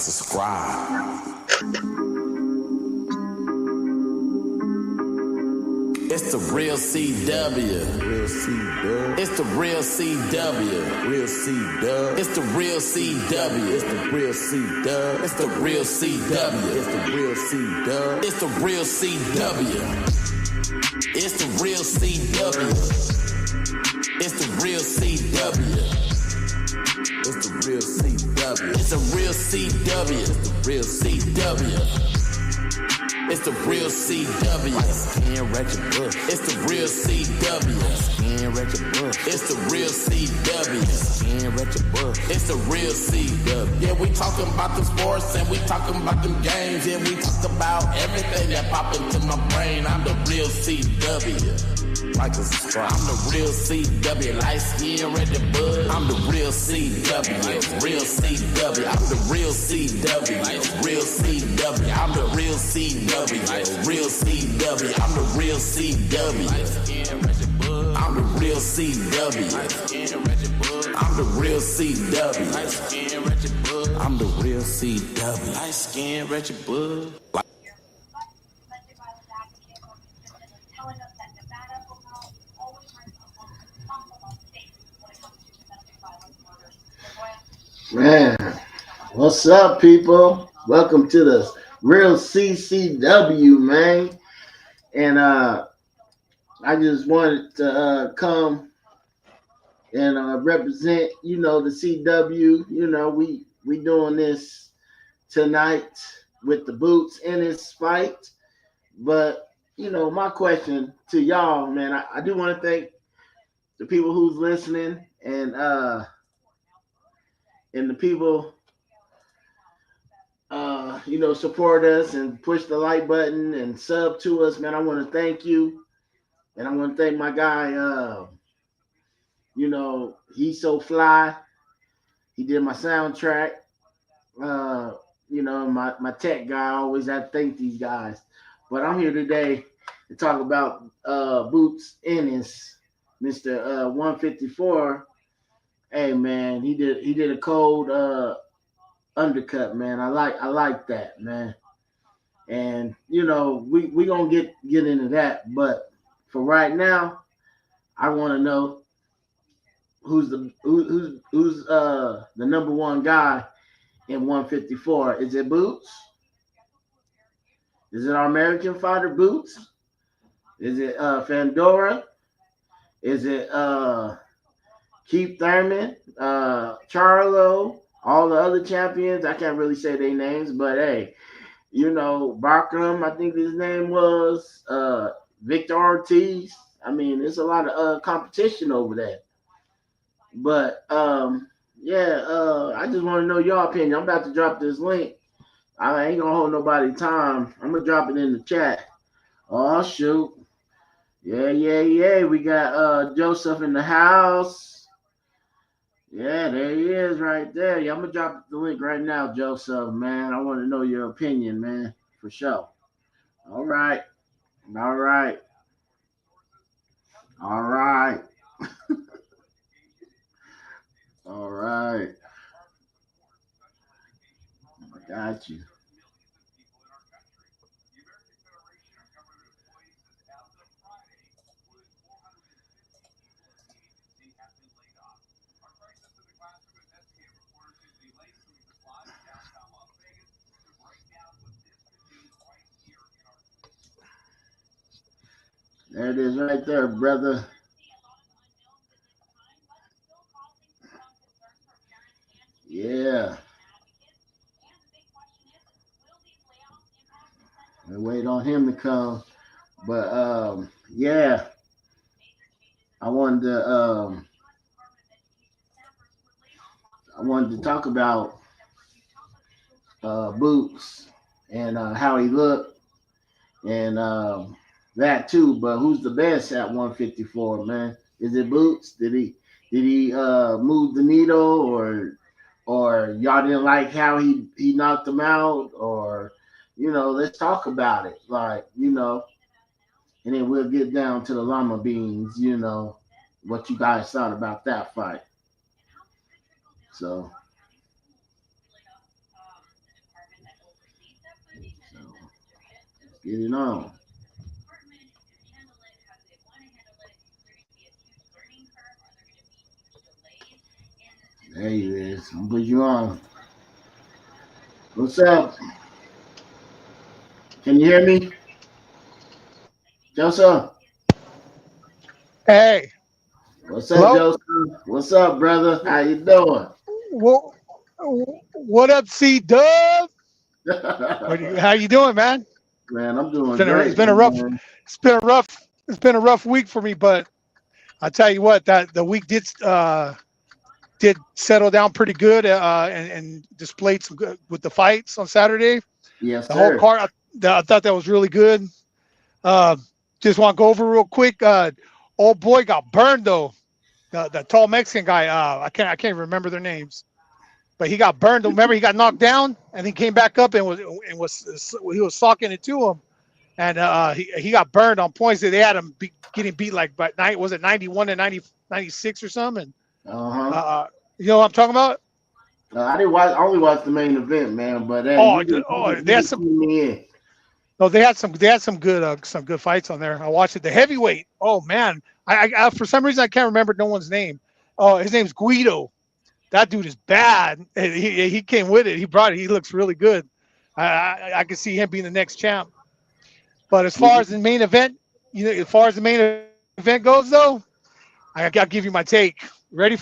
subscribe. It's the real CW. Real CW. It's the real CW. Real CW. It's the real CW. It's the real CW. It's the real CW. It's the real CW. It's the real CW. It's the real CW. It's the real CW. It's the real CW. It's a real CW. It's the real CW. It's the real CW. It's the real CW. It's the real CW. It's the real CW. Yeah, we talking about the sports and we talking about them games. Yeah, we talk about everything that pop into my brain. I'm the real CW. Like a subscribe. I'm the real CW. Light skin, red and bud. I'm the real CW. Real CW. I'm the real CW. Real CW. I'm the real CW. Real CW. I'm the real CW. I'm the real CW. I'm the real CW. I'm the real CW. Light skin, wretched bud. Man, what's up, people? Welcome to the Real CCW, man. And I just wanted to come and represent, the CW. We doing this tonight with the Boots in this fight. But, my question to y'all, man, I do want to thank the people who's listening and the people support us and push the like button and sub to us, man. I want to thank you. And I want to thank my guy, he's so fly. He did my soundtrack. My tech guy, I always have to thank these guys. But I'm here today to talk about Boots Ennis, Mr. 154. Hey man, he did a cold undercut, man. I like that, man. And we gonna get into that, but for right now, I want to know who's the number one guy in 154. Is it Boots? Is it our American fighter Boots? Is it Fandora? Is it Keith Thurman, Charlo, all the other champions? I can't really say their names, but hey, Barkram, I think his name was Victor Ortiz. I mean, there's a lot of competition over there. But I just want to know your opinion. I'm about to drop this link. I ain't gonna hold nobody time. I'm gonna drop it in the chat. Oh shoot. Yeah. We got Joseph in the house. Yeah, there he is right there. Yeah, I'm gonna drop the link right now, Joseph, man. I want to know your opinion, man, for sure. All right. All right. I got you. There it is right there, brother. Yeah. We wait on him to come. But I wanted to talk about Boots and how he looked and that too. But who's the best at 154, man? Is it Boots? Did he move the needle, or y'all didn't like how he knocked him out, or let's talk about it, and then we'll get down to the llama beans, what you guys thought about that fight. So get it on. There he is. I'm put you on. What's up? Can you hear me? Joseph? Hey, What's up, hello. Joseph? What's up, brother? How you doing? Wha- What up, C Dub? How you doing, man? Man, I'm doing It's great, been a rough man. it's been a rough it's been a rough week for me, but I tell you what, that the week did settle down pretty good, and displayed some good with the fights on Saturday. Yes, The whole sir. card, I thought that was really good. Uh, just want to go over real quick. Old boy got burned though. The tall Mexican guy. I can't remember their names. But he got burned. Remember, he got knocked down, and he came back up and was he was socking it to him, and he got burned on points. They had him getting beat like by night. Was it 91 to 96 or something? Uh-huh. You know what I'm talking about? I didn't watch. I only watched the main event, man. But hey, Oh, you they had can some. see me in. No, they had some good fights on there. I watched it. The heavyweight. Oh man, I for some reason I can't remember no one's name. Oh, his name's Guido. That dude is bad. He came with it. He brought it. He looks really good. I can see him being the next champ. But as far as the main event, as far as the main event goes, though, I gotta give you my take. Ready for it?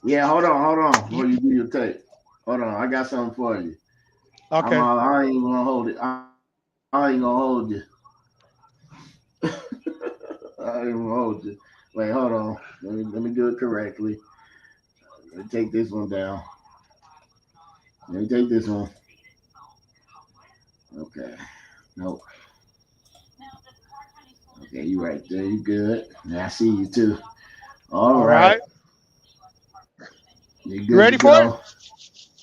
Yeah, hold on. You, Before you do your tape, hold on. I got something for you. okay. I ain't gonna hold it. I ain't gonna hold you. I ain't gonna hold you. Wait, hold on. Let me do it correctly. Let me take this one down. Let me take this one. Okay. Nope. Okay, you right there. You good. Yeah, I see you too. All All right. right. You You good to ready for it? go.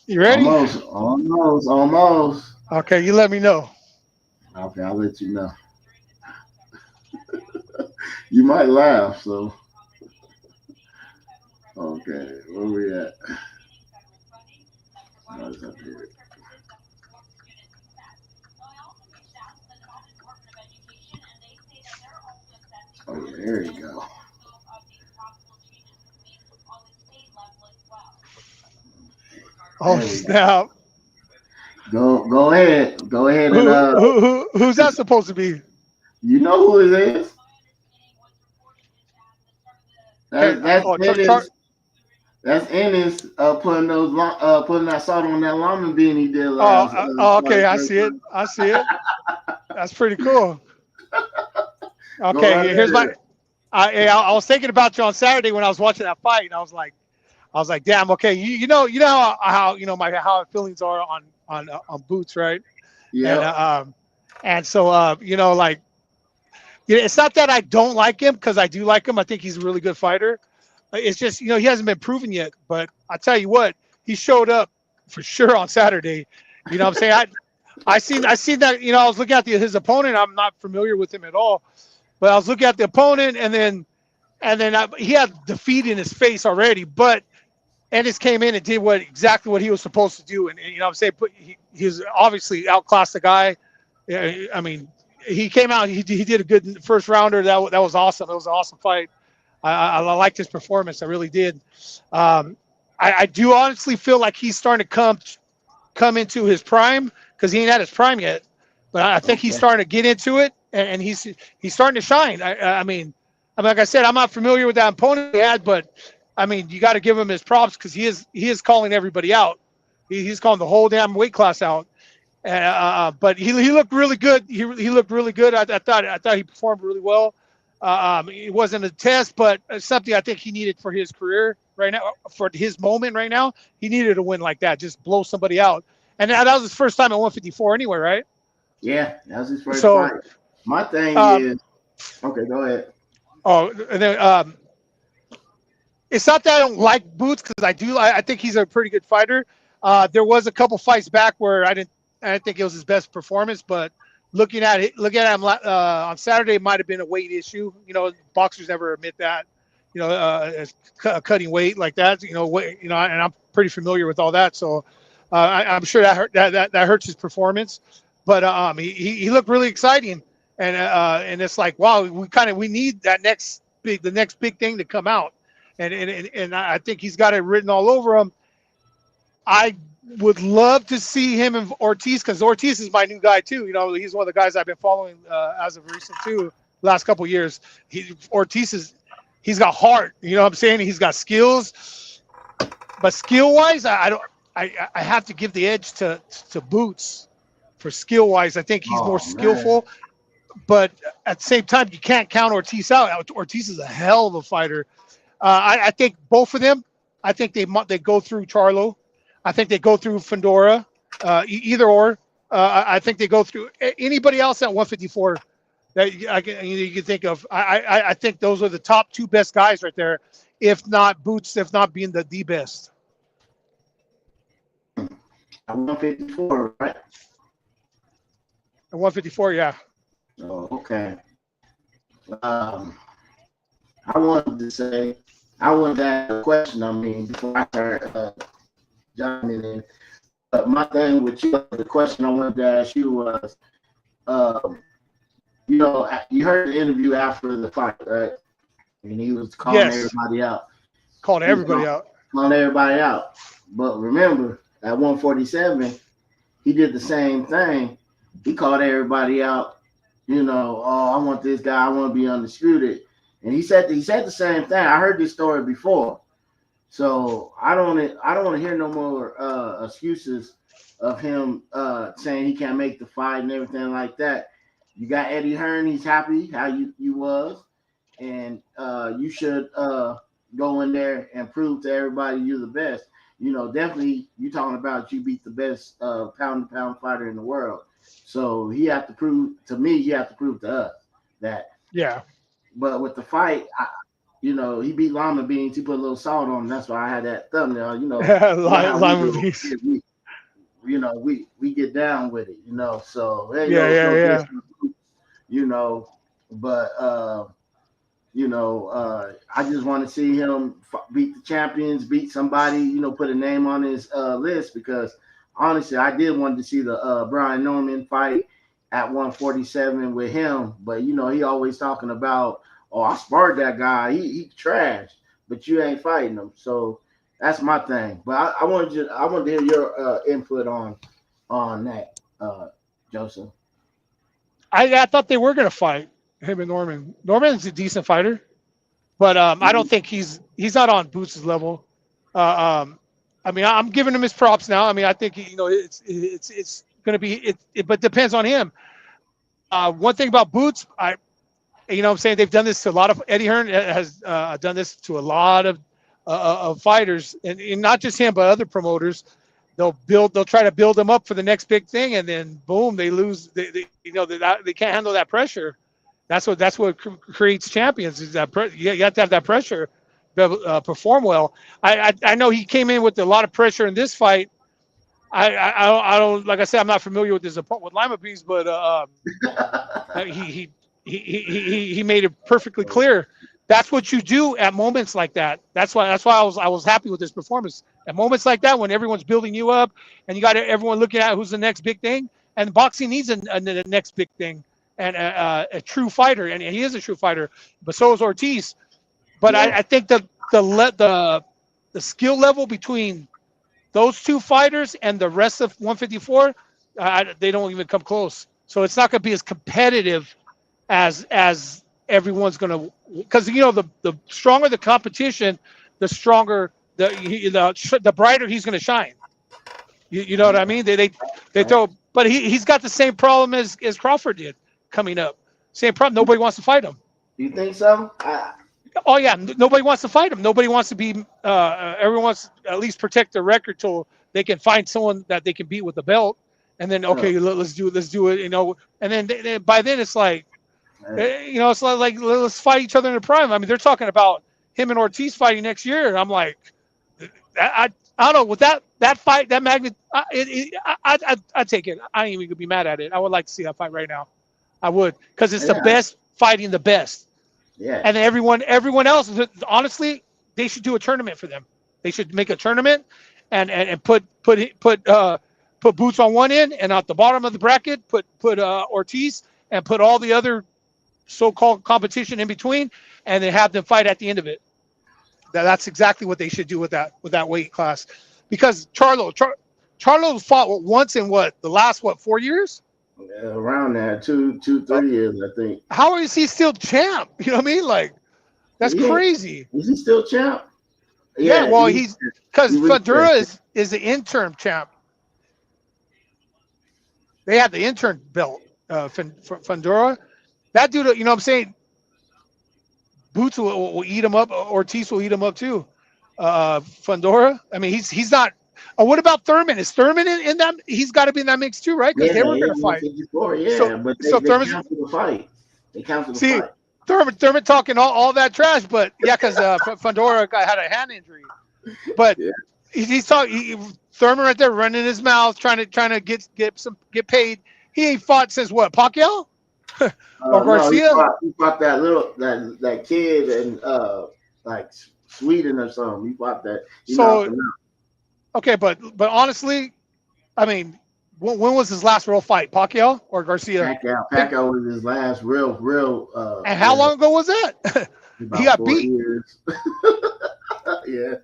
You ready? Almost. Okay. You let me know. Okay, I'll let you know. You might laugh, so okay. Where we at? Oh, it's up here. Oh yeah, there you go. Oh There we go. snap! Go ahead. Go ahead and Who's that supposed to be? you know who it is. Okay. That's Oh, Ennis. That's Ennis putting that salt on that llama bean he did last Okay. fight. I see it. I see it. That's pretty cool. Go Okay. right Here's my. ahead. I was thinking about you on Saturday when I was watching that fight, and I was like, damn. Okay. You know how how feelings are on Boots, right? And Yep. so like, it's not that I don't like him, because I do like him. I think he's a really good fighter. It's just, he hasn't been proven yet. But I tell you what, he showed up for sure on Saturday. You know what I'm saying? I seen that. I was looking at his opponent. I'm not familiar with him at all, but I was looking at the opponent, and then he had defeat in his face already. But Ennis came in and did exactly what he was supposed to do, and what I'm saying, he was obviously outclassed the guy. Yeah, I mean, he came out. He did a good first rounder. That was awesome. It was an awesome fight. I liked his performance. I really did. Um, I do honestly feel like he's starting to come into his prime, because he ain't at his prime yet. But I think he's Okay. starting to get into it, and he's starting to shine. I mean, like I said, I'm not familiar with that opponent he had, but I mean, you got to give him his props, because he is calling everybody out. He's calling the whole damn weight class out. But he looked really good. He looked really good. I thought he performed really well. It wasn't a test, but it's something I think he needed for his career right now, for his moment right now. He needed a win like that, just blow somebody out. And that was his first time at 154 anyway, right? Yeah, that was his first So, fight. My thing um, is, okay, go ahead. and then it's not that I don't like Boots, because I do. I think he's a pretty good fighter. There was a couple fights back where I didn't think it was his best performance, but looking at him on Saturday, might have been a weight issue. Boxers never admit that. Cutting weight like that. And I'm pretty familiar with all that, so I'm sure that hurts his performance. but he looked really exciting, and it's like, wow, we need that the next big thing to come out, and I think he's got it written all over him. I would love to see him and Ortiz, because Ortiz is my new guy too. You know, he's one of the guys I've been following as of recent too, last couple of years. He's got heart. You know what I'm saying? He's got skills, but skill wise, I have to give the edge to Boots for skill wise. I think he's more skillful, but at the same time, you can't count Ortiz out. Ortiz is a hell of a fighter. I think both of them. I think they go through Charlo. I think they go through Fundora, either or. I think they go through anybody else at 154 that you can think of. I think those are the top two best guys right there, if not Boots, if not being the best. At 154, right? At 154, yeah. Oh, okay. I wanted to ask a question. I mean, before I start jumping in, but my thing with you, the question I wanted to ask you was, you know, you heard the interview after the fight, right? And he was calling everybody out. Calling everybody out. But remember, at 147, he did the same thing. He called everybody out. You know, oh, I want this guy. I want to be undisputed. And he said the same thing. I heard this story before. So I don't want to hear no more excuses of him saying he can't make the fight and everything like that. You got Eddie Hearn. He's happy how you was, and you should go in there and prove to everybody you're the best. You know, definitely you talking about you beat the best pound-to-pound fighter in the world. So he have to prove to me. You have to prove to us that. Yeah. But with the fight, you know, he beat Lima Beans. He put a little salt on him. That's why I had that thumbnail. You know, Lima Beans. You know, we get down with it. You know, so hey, yeah. You know, but you know, I just want to see him beat the champions, beat somebody. You know, put a name on his list, because honestly, I did want to see the Brian Norman fight at 147 with him, but you know, he always talking about, oh, I sparred that guy. He trash, but you ain't fighting him. So that's my thing. But I wanted to hear your input on that, Joseph. I thought they were gonna fight him and Norman. Norman's a decent fighter, but I don't think he's not on Boots' level. I mean, I'm giving him his props now. I mean, I think, you know, it's gonna be but it depends on him. One thing about Boots, you know what I'm saying, they've done this to a lot of, Eddie Hearn has done this to a lot of fighters, and not just him, but other promoters. They'll try to build them up for the next big thing, and then boom, they lose. They can't handle that pressure. That's what creates champions. Is that you have to have that pressure to perform well. I know he came in with a lot of pressure in this fight. I don't, like I said, I'm not familiar with with Lima Beans, but he made it perfectly clear. That's what you do at moments like that. That's why I was happy with this performance. At moments like that, when everyone's building you up and you got everyone looking at who's the next big thing, and boxing needs a next big thing, and a true fighter, and he is a true fighter, but so is Ortiz. But yeah. I think the skill level between those two fighters and the rest of 154, they don't even come close. So it's not going to be as competitive as everyone's going to, because you know the stronger the competition, the stronger the brighter he's going to shine. You know what I mean? They throw, but he's got the same problem as Crawford did coming up. Same problem. Nobody wants to fight him. Do you think so? Oh yeah, nobody wants to fight him. Nobody wants to be. Everyone wants to at least protect their record till they can find someone that they can beat with the belt, and then okay, let's do it. You know, and then by then it's like, you know, it's like let's fight each other in the prime. I mean, they're talking about him and Ortiz fighting next year, and I'm like, I don't know, with that fight, that magnet, I take it. I ain't even gonna be mad at it. I would like to see that fight right now. I would, because it's the best fighting the best. Yeah. And everyone else, honestly, they should do a tournament for them. They should make a tournament and put put Boots on one end, and at the bottom of the bracket, put Ortiz, and put all the other so-called competition in between, and then have them fight at the end of it. That's exactly what they should do with that weight class, because Charlo fought once in the last 4 years? Around there, 3 years, I think. How is he still champ? You know what I mean? Like, that's crazy. Is he still champ? Yeah, well, he's because Fundora is the interim champ. They have the intern belt, Fundora. That dude, you know what I'm saying? Boots will eat him up. Ortiz will eat him up too. Fundora. I mean, he's not. What about Thurman? Is Thurman in that? He's got to be in that mix too, right? Because they were going to fight. Yeah, but they canceled the fight. They canceled the fight. Thurman talking all that trash, but yeah, because Fundora had a hand injury. But he's talking. Thurman right there running his mouth, trying to get paid. He ain't fought since what? Pacquiao or Garcia? No, he fought that kid in like Sweden or something. He fought that. Okay, but honestly, I mean, when was his last real fight? Pacquiao or Garcia? Pacquiao was his last real. And how long ago was that? He got beat. Years. Yeah.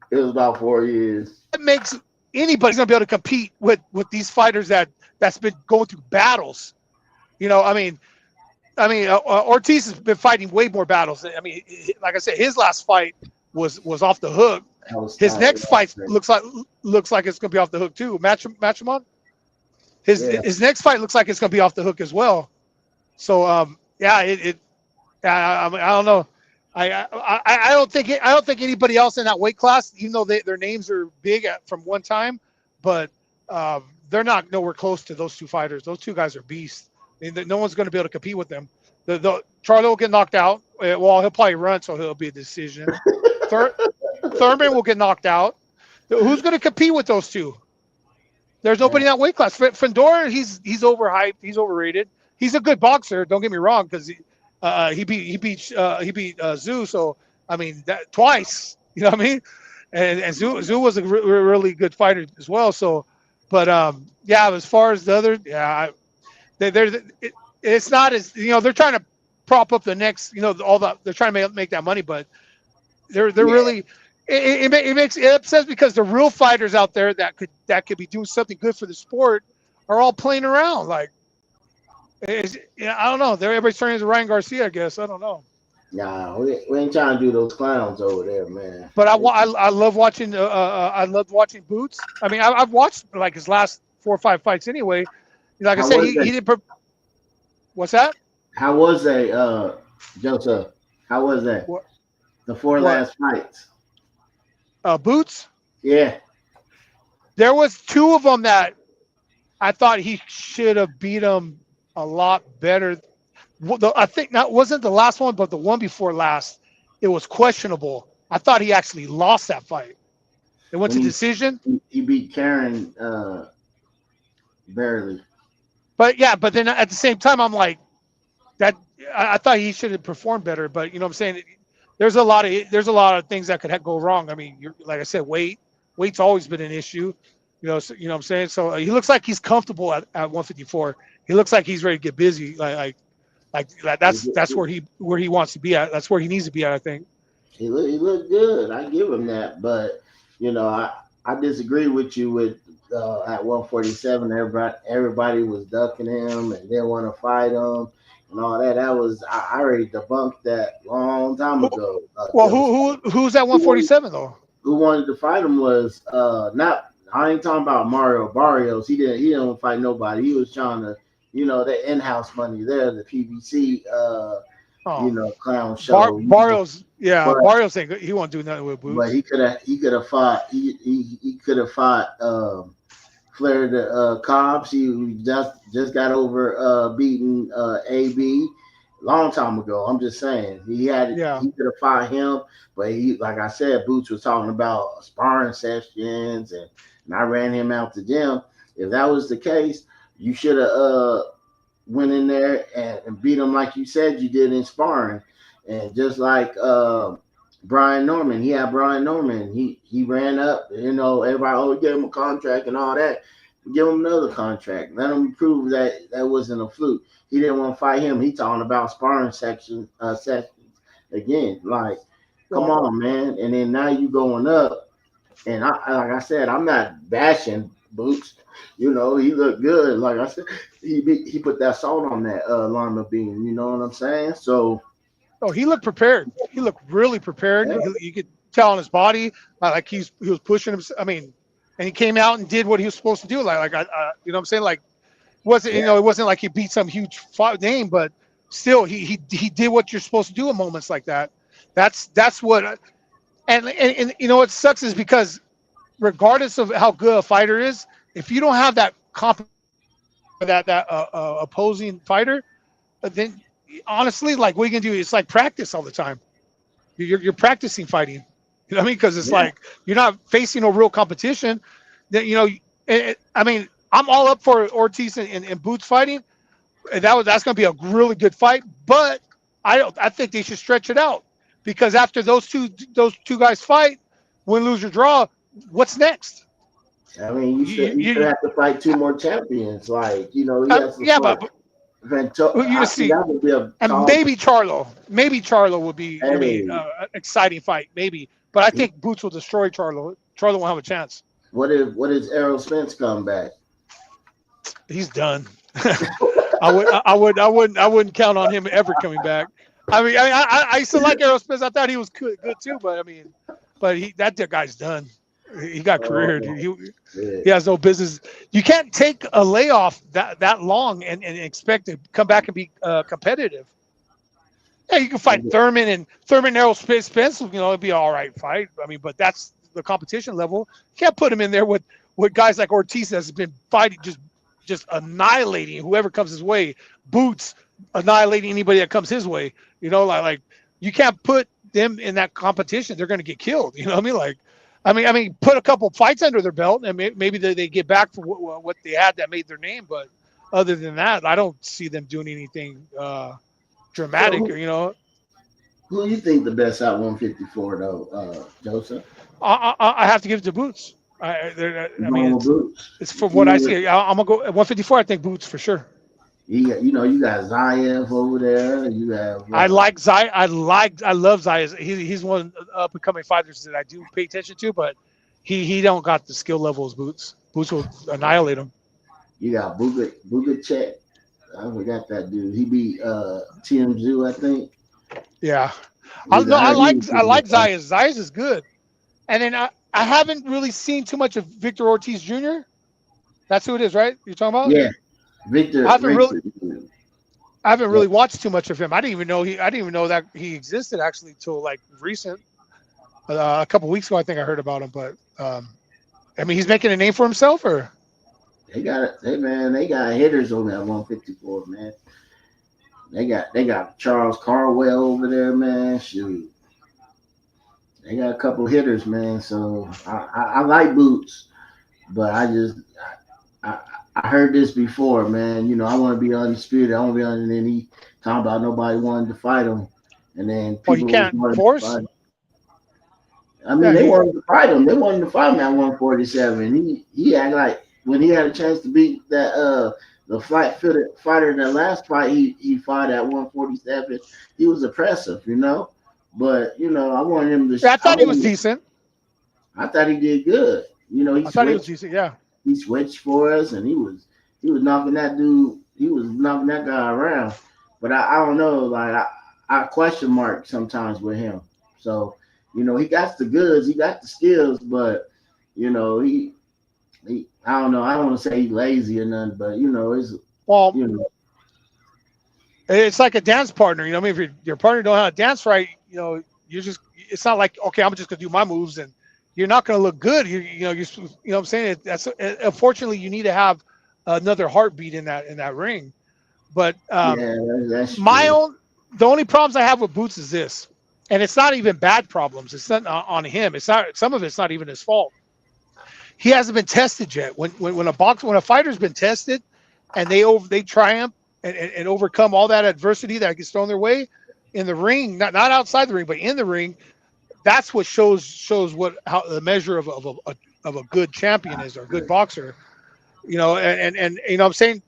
It was about 4 years. That makes anybody's gonna be able to compete with these fighters that's been going through battles. You know, I mean, Ortiz has been fighting way more battles. I mean, like I said, his last fight was off the hook. His next fight looks like it's gonna be off the hook too. Matchman. His next fight looks like it's gonna be off the hook as well. So I don't know. I don't think anybody else in that weight class, even though their names are big from one time, but they're not nowhere close to those two fighters. Those two guys are beasts. I mean, no one's going to be able to compete with them. Charlo will get knocked out. Well, he'll probably run, so he'll be a decision. Thurman will get knocked out. Who's going to compete with those two? There's nobody in that weight class. Fundora, he's overhyped. He's overrated. He's a good boxer. Don't get me wrong, because he beat Zhu. So I mean, that twice. You know what I mean? And Zhu was a really good fighter as well. So, but as far as the other, it's not as, you know, they're trying to prop up the next, you know, they're trying to make that money, but they're really. It makes it upsets because the real fighters out there that could be doing something good for the sport are all playing around. Like, I don't know. Everybody's turning to Ryan Garcia, I guess. I don't know. Nah, we ain't trying to do those clowns over there, man. But I love watching. I loved watching Boots. I mean, I've watched like his last 4 or 5 fights anyway. Like I said, he didn't. What's that? How was they, Joseph? How was that? What? The 4 last fights. Boots? Yeah. There was 2 of them that I thought he should have beat him a lot better. I think that wasn't the last one, but the one before last, it was questionable. I thought he actually lost that fight. It went to decision. He beat Karen barely. But then at the same time, I'm like, that I thought he should have performed better. But you know what I'm saying? There's a lot of things that could go wrong. I mean, like I said, weight's always been an issue. You know what I'm saying? So he looks like he's comfortable at 154. He looks like he's ready to get busy. Like that's where he wants to be at. That's where he needs to be at, I think. He looked good. I give him that. But you know, I disagree with you with at 147. Everybody was ducking him and didn't want to fight him. And all that. I already debunked that long time ago. Well, who's at 147 though? Who wanted to fight him was not. I ain't talking about Mario Barrios. He didn't fight nobody. He was trying to, you know, the in-house money there, the PBC, you know, clown show. Barrios, Barrios ain't. He won't do nothing with Boots. But he could have fought. He could have fought Flair the Cobbs. He just got over beating AB long time ago. I'm just saying he could have fought him, but he, like I said, Boots was talking about sparring sessions and I ran him out the gym. If that was the case, you should have went in there and beat him like you said you did in sparring. And just like Brian Norman. He had Brian Norman. He ran up. You know, everybody gave him a contract and all that. Give him another contract. Let him prove that that wasn't a fluke. He didn't want to fight him. He talking about sparring sessions again. Like, come Well, on, man. And then now you going up. And like I said, I'm not bashing Boots. You know, he looked good. Like I said, he put that salt on that lima bean. You know what I'm saying? So oh, he looked prepared. He looked really prepared. yeah, You could tell on his body, like he was pushing him. I mean, and he came out and did what he was supposed to do. You know what I'm saying? Like, wasn't yeah. it wasn't like he beat some huge name, but still, he did what you're supposed to do in moments like that. That's what. And you know what sucks is because regardless of how good a fighter is, if you don't have that opposing fighter, then honestly, like what you can do, it's like practice all the time. You're practicing fighting. You know what I mean? Because it's like you're not facing no real competition. That I mean, I'm all up for Ortiz and Boots fighting. And that's going to be a really good fight. But I think they should stretch it out because after those two guys fight, win, lose or draw, what's next? I mean, you should have to fight two more champions. Like, you know, he has to yeah, fight. but I see, that would be a and maybe Charlo would be Hey. an exciting fight, maybe. But I think Boots will destroy Charlo. Charlo won't have a chance. What is Errol Spence come back? He's done. I wouldn't count on him ever coming back. I used to like Errol Spence. I thought he was good too, but that guy's done. He got careered. He has no business. You can't take a layoff that long and expect to come back and be competitive. Yeah, you can fight Thurman Errol Spence. You know, it'd be an all right fight. I mean, but that's the competition level. You can't put him in there with guys like Ortiz that's been fighting just annihilating whoever comes his way. Boots annihilating anybody that comes his way. You know, like you can't put them in that competition. They're going to get killed. You know what I mean? Like, I mean, put a couple fights under their belt and maybe they get back for what they had that made their name. But other than that, I don't see them doing anything dramatic. So, Or, you know, who do you think the best at 154 though, Joseph? I have to give it to Boots. I mean, Boots. it's from what I see. I'm gonna go at 154. I think Boots for sure. You got Zayev over there. You have. I like Zay. I love Zay. He's one up and coming fighters that I do pay attention to, but he don't got the skill level as Boots. Boots will annihilate him. You got Bugacek. I forgot that dude. He beat Tim Zoo, I think. Yeah, I like Zayas. Zayas is good, and then I haven't really seen too much of Victor Ortiz Jr. That's who it is, right? You're talking about? Yeah, Victor. I haven't really watched too much of him. I didn't even know that he existed actually till like recent. A couple weeks ago, I think I heard about him. But I mean, he's making a name for himself, or they got hitters on that 154, man. They got Charles Carwell over there, man. Shoot, they got a couple hitters, man. So I like Boots, but I heard this before, man. You know, I want to be undisputed. I want to be on any talking about nobody wanted to fight him, and then people you can't force. I mean, they wanted to fight him. They wanted to fight him at 147. He had like when he had a chance to beat that the flight-footed fighter in the last fight, he fought at 147. He was impressive, you know. But you know, I wanted him to. Yeah, I thought he was decent. I thought he did good. You know, I thought he was decent. Yeah, he switched for us, and he was knocking that dude. He was knocking that guy around. But I don't know. Like I question mark sometimes with him. So you know, he got the goods, he got the skills, but you know, he I don't know. I don't want to say he's lazy or nothing, but you know, it's like a dance partner. You know, I mean, if your partner don't know how to dance right, you know, it's not like, okay, I'm just gonna do my moves and you're not gonna look good. You know what I'm saying? Unfortunately, you need to have another heartbeat in that ring. But that's the only problems I have with Boots is this, and it's not even bad problems. It's not on him. It's not. Some of it's not even his fault. He hasn't been tested yet. When a fighter's been tested, and they triumph and overcome all that adversity that gets thrown their way in the ring, not outside the ring, but in the ring, that's what shows what how the measure of a good champion is or a good boxer. You know, and you know what I'm saying,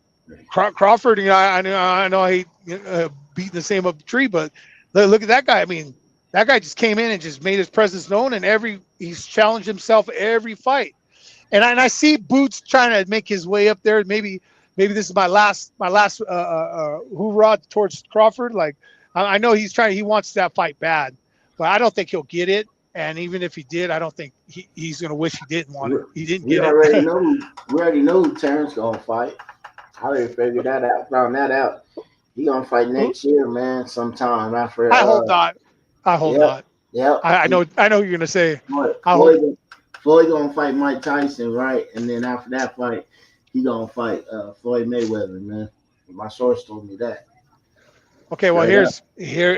Crawford. You know, I know he beating the same up the tree, but look at that guy. I mean, that guy just came in and just made his presence known, and he's challenged himself every fight. And I see Boots trying to make his way up there. Maybe this is my last hoorah towards Crawford. Like I know he wants that fight bad, but I don't think he'll get it. And even if he did, I don't think he's gonna wish he didn't want it. He didn't get it. We already know who Terrence gonna fight. I already figured that out. Found that out. He gonna fight next year, man. Sometime after. I hope not. I hope not. Yeah. I know what you're gonna say. Floyd gonna fight Mike Tyson, right? And then after that fight, he gonna fight Floyd Mayweather, man. My source told me that. Okay, well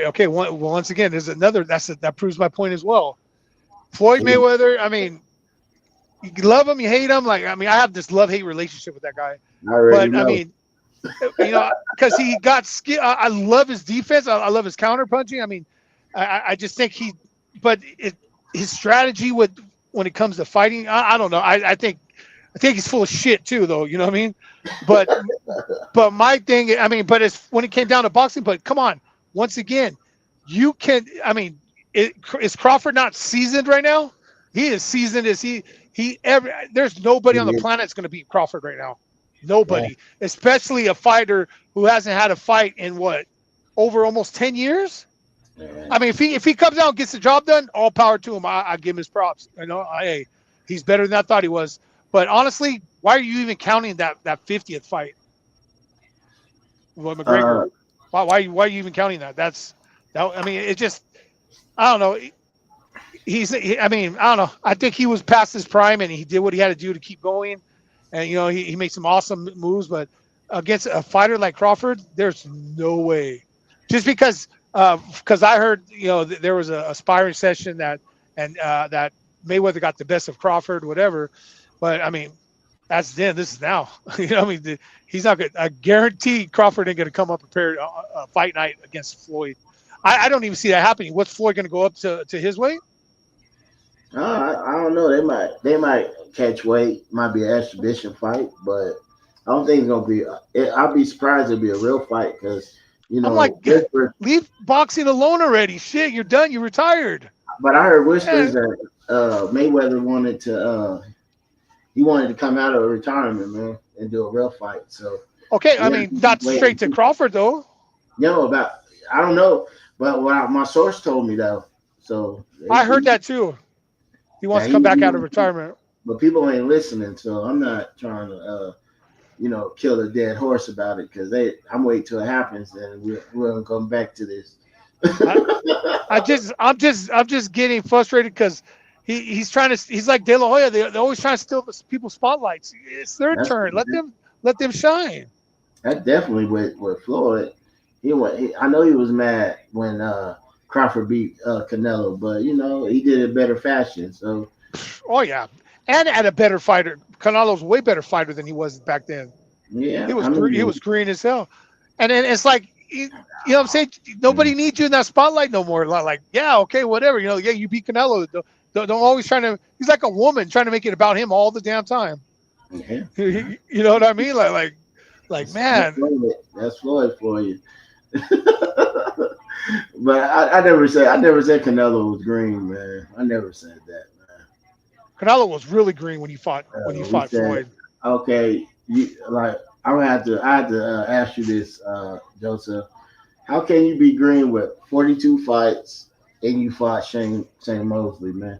Okay, once again, there's another. That proves my point as well. Floyd Mayweather. I mean, you love him, you hate him. Like I mean, I have this love-hate relationship with that guy. I mean, you know, because he got skill. I love his defense. I love his counter punching. I mean, I just think his strategy when it comes to fighting, I don't know. I think he's full of shit too, though. You know what I mean? But my thing, I mean, but it's when it came down to boxing. But come on, once again, you can. I mean, is Crawford not seasoned right now? He is seasoned as there's nobody on the planet that's going to beat Crawford right now. Nobody, especially a fighter who hasn't had a fight in over almost 10 years. I mean, if he comes out and gets the job done, all power to him. I give him his props. You know, he's better than I thought he was. But honestly, why are you even counting that 50th fight with McGregor? Why are you even counting that? I mean, it just, I don't know. I mean, I don't know. I think he was past his prime and he did what he had to do to keep going. And, you know, he made some awesome moves, but against a fighter like Crawford, there's no way. Just because I heard, you know, there was a sparring session that Mayweather got the best of Crawford, whatever. But I mean, that's then. This is now. You know, I mean, he's not good. I guarantee Crawford ain't going to come up prepared fight night against Floyd. I don't even see that happening. What's Floyd going to go up to his weight? I don't know. They might catch weight. Might be an exhibition fight, but I don't think it's gonna be. I'll be surprised it'll be a real fight because you know. I'm like, leave boxing alone already. Shit, you're done. You retired. But I heard whispers that Mayweather wanted to. He wanted to come out of retirement, man, and do a real fight. So okay, I mean, not straight to Crawford though. I don't know, but my source told me though. So I heard that too. He wants to come back out of retirement. But people ain't listening, so I'm not trying to, kill a dead horse about it because I'm waiting till it happens, and we're gonna come back to this. I'm just getting frustrated because he's like De La Hoya. They're always trying to steal people's spotlights. It's their turn. Let them shine. That's definitely with Floyd. I know he was mad when Crawford beat Canelo, but he did it better fashion. So, oh yeah, and at a better fighter. Canelo's way better fighter than he was back then. Yeah, he was green as hell, and then it's like you know what I'm saying. Nobody needs you in that spotlight no more. Like yeah, okay, whatever. You beat Canelo. Don't always trying to. He's like a woman trying to make it about him all the damn time. Yeah. You know what I mean? Like man, that's Floyd for you. But I never said Canelo was green, man. I never said that, man. Canelo was really green when he fought Floyd. Okay, I had to ask you this, Joseph. How can you be green with 42 fights and you fought Shane Mosley, man,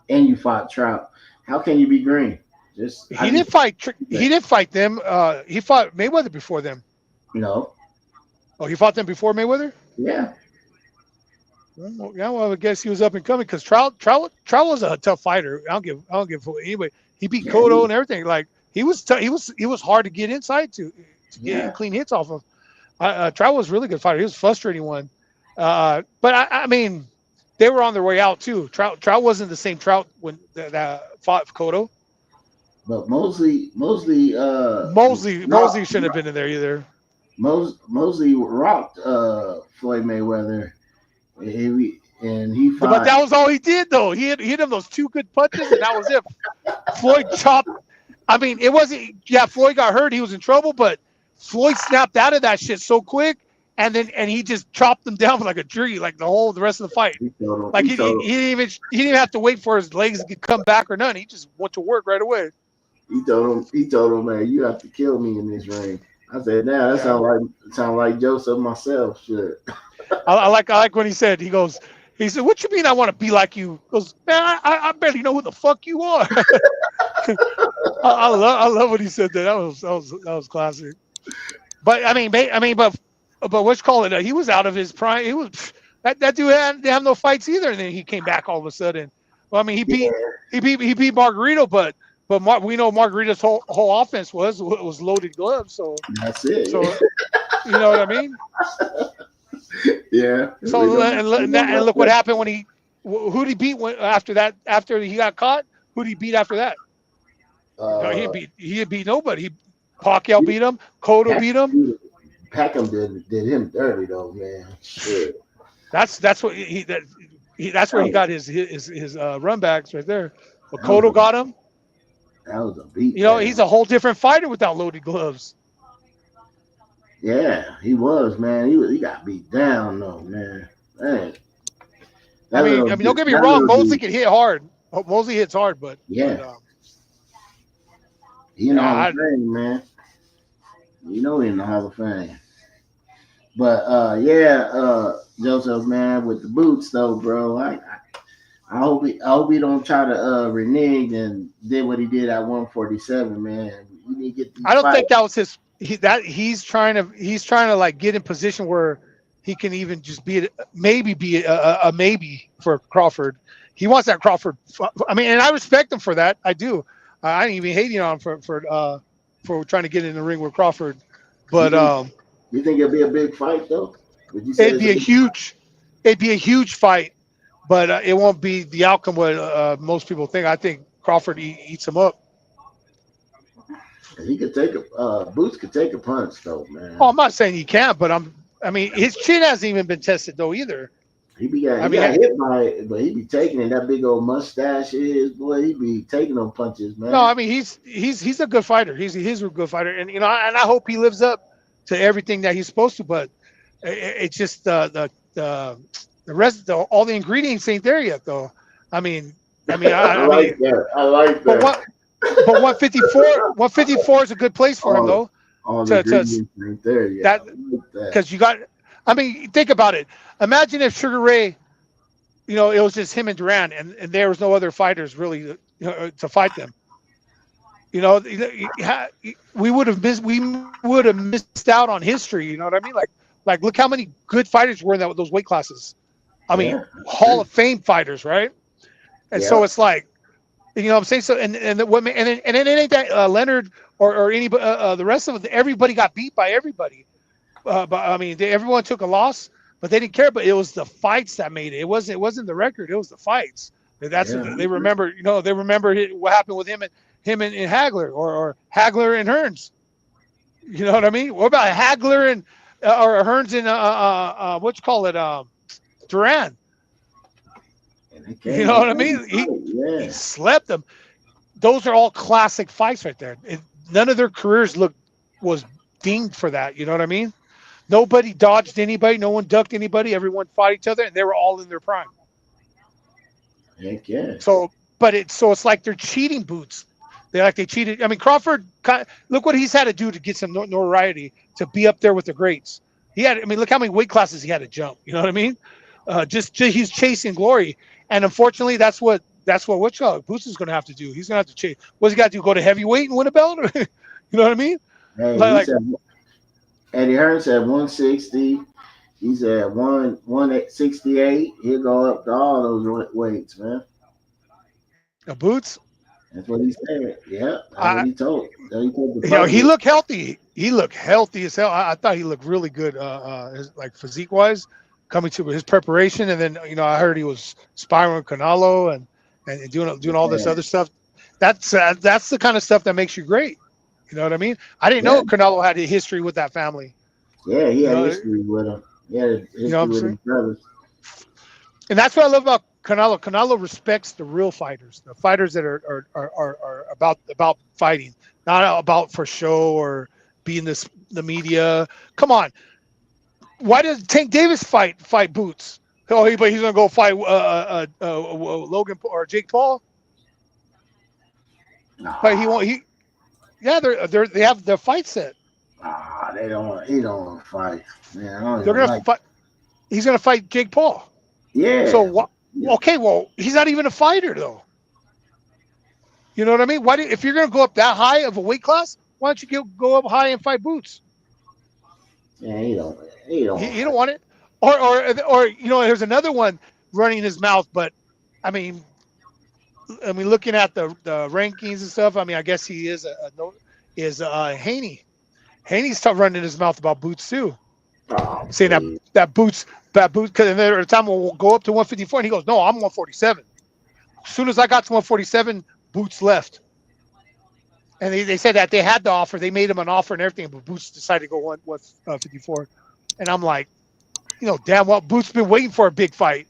and you fought Trout? How can you be green? He didn't fight them. He fought Mayweather before them. No. Oh, he fought them before Mayweather? Yeah. Well, I guess he was up and coming because Trout was a tough fighter. I don't give anyway. He beat Cotto and everything. Like he was hard to get inside to get clean hits off of. Trout was a really good fighter. He was a frustrating one. But I mean, they were on their way out too. Trout wasn't the same Trout when that fought Cotto. But Mosley shouldn't have been in there either. Mosley rocked Floyd Mayweather. and he fought. But that was all he did, though. He hit him those 2 good punches, and that was it. Floyd chopped. I mean, it wasn't. Yeah, Floyd got hurt. He was in trouble, but Floyd snapped out of that shit so quick, and he just chopped him down like a tree, like the rest of the fight. He didn't even have to wait for his legs to come back or nothing. He just went to work right away. He told him, man, you have to kill me in this ring. I said, nah, that sound like Joseph myself. Shit. I like when he said, what you mean I want to be like you? He goes, man, I barely know who the fuck you are. I love when he said that. That was classic. But I mean, but what's call it? He was out of his prime. He was that dude didn't have no fights either, and then he came back all of a sudden. Well, I mean, he beat Margarito, but we know Margarito's whole offense was loaded gloves. So that's it. So you know what I mean? Yeah. So and look what happened when who'd he beat after that? After he got caught, who'd he beat after that? No, he beat nobody. Pacquiao beat him. Cotto beat him. Pacquiao did him dirty though, man. Shit. That's what that's where he got his run backs right there. But Cotto got him. That was a beat. You know, he's a whole different fighter without loaded gloves. Yeah, he was, man. He got beat down though, man. I mean, don't get me wrong. Mosley can hit hard. Mosley hits hard, but yeah. You know, Hall of Fame, man. You know, in the Hall of Fame. But Joseph, man, with the boots though, bro. I hope he don't try to renege and did what he did at 147, man. You need to get I don't think that was his. He's trying to like get in position where he can even just be a maybe for Crawford. He wants that Crawford. I mean, and I respect him for that. I do. I ain't even hating on him for trying to get in the ring with Crawford. But you think it'll be a big fight though? It'd be a huge fight, but it won't be the outcome what most people think. I think Crawford eats him up. He could take Boots could take a punch though, man. Oh, I'm not saying he can't, but I mean, his chin hasn't even been tested though either. He got hit by it, but he be taking it. That big old mustache is, boy. He be taking them punches, man. No, I mean he's a good fighter. He's a good fighter, and I hope he lives up to everything that he's supposed to. But it's just the rest, all the ingredients ain't there yet, though. I mean, I like that. But 154 is a good place for him, though. All the ingredients ain't there yet. Because you got. I mean, think about it. Imagine if Sugar Ray, it was just him and Duran, and there was no other fighters really to fight them. We would have missed out on history. You know what I mean? Like look how many good fighters were in those weight classes. I mean, Hall of Fame fighters, right? And so it's like, you know what I'm saying? So and then it ain't that Leonard or anybody, the rest of it, everybody got beat by everybody. But I mean, everyone took a loss, but they didn't care. But it was the fights that made it. It wasn't the record. It was the fights. That's what they remember. They remember what happened with him and Hagler or Hagler and Hearns. You know what I mean? What about Hagler and or Hearns and what you call it, Duran? You know what I mean? He slept them. Those are all classic fights right there. None of their careers was dinged for that. You know what I mean? Nobody dodged anybody. No one ducked anybody. Everyone fought each other, and they were all in their prime. Heck yeah. So it's like they're cheating Boots. They cheated. I mean, Crawford. Look what he's had to do to get some notoriety to be up there with the greats. Look how many weight classes he had to jump. You know what I mean? Just he's chasing glory, and unfortunately, that's what Boots is going to have to do. He's going to have to chase. What's he got to do? Go to heavyweight and win a belt? You know what I mean? Hey, Eddie Hearn said 160. He said 168. He'll go up to all those weights, man. Boots? That's what he said. Yeah, that's what he told. He looked healthy. He looked healthy as hell. I thought he looked really good, like physique wise, coming to his preparation. And then I heard he was sparring with Canelo and doing all this other stuff. That's the kind of stuff that makes you great. You know what I mean? I didn't know Canelo had a history with that family. Yeah, he had history with him. Yeah, history with his brothers. And that's what I love about Canelo. Canelo respects the real fighters, the fighters that are about fighting, not about for show or being the media. Come on, why does Tank Davis fight Boots? Oh, but he's gonna go fight Logan or Jake Paul. But he won't. Yeah, they have their fight set. They don't want. He don't want to fight. Man, They're gonna fight. He's gonna fight Jake Paul. Yeah. So okay, well, he's not even a fighter though. You know what I mean? If you're gonna go up that high of a weight class, why don't you go up high and fight Boots? Yeah, he don't. He don't want it. Or there's another one running his mouth, but I mean, looking at the rankings and stuff, I mean, I guess he is Haney. Haney's running his mouth about Boots too, saying that Boots, because there a time we'll go up to 154, and he goes, "No, I'm 147." As soon as I got to 147, Boots left, and they said that they had the offer, they made him an offer and everything, but Boots decided to go 154, and I'm like, damn well, Boots been waiting for a big fight.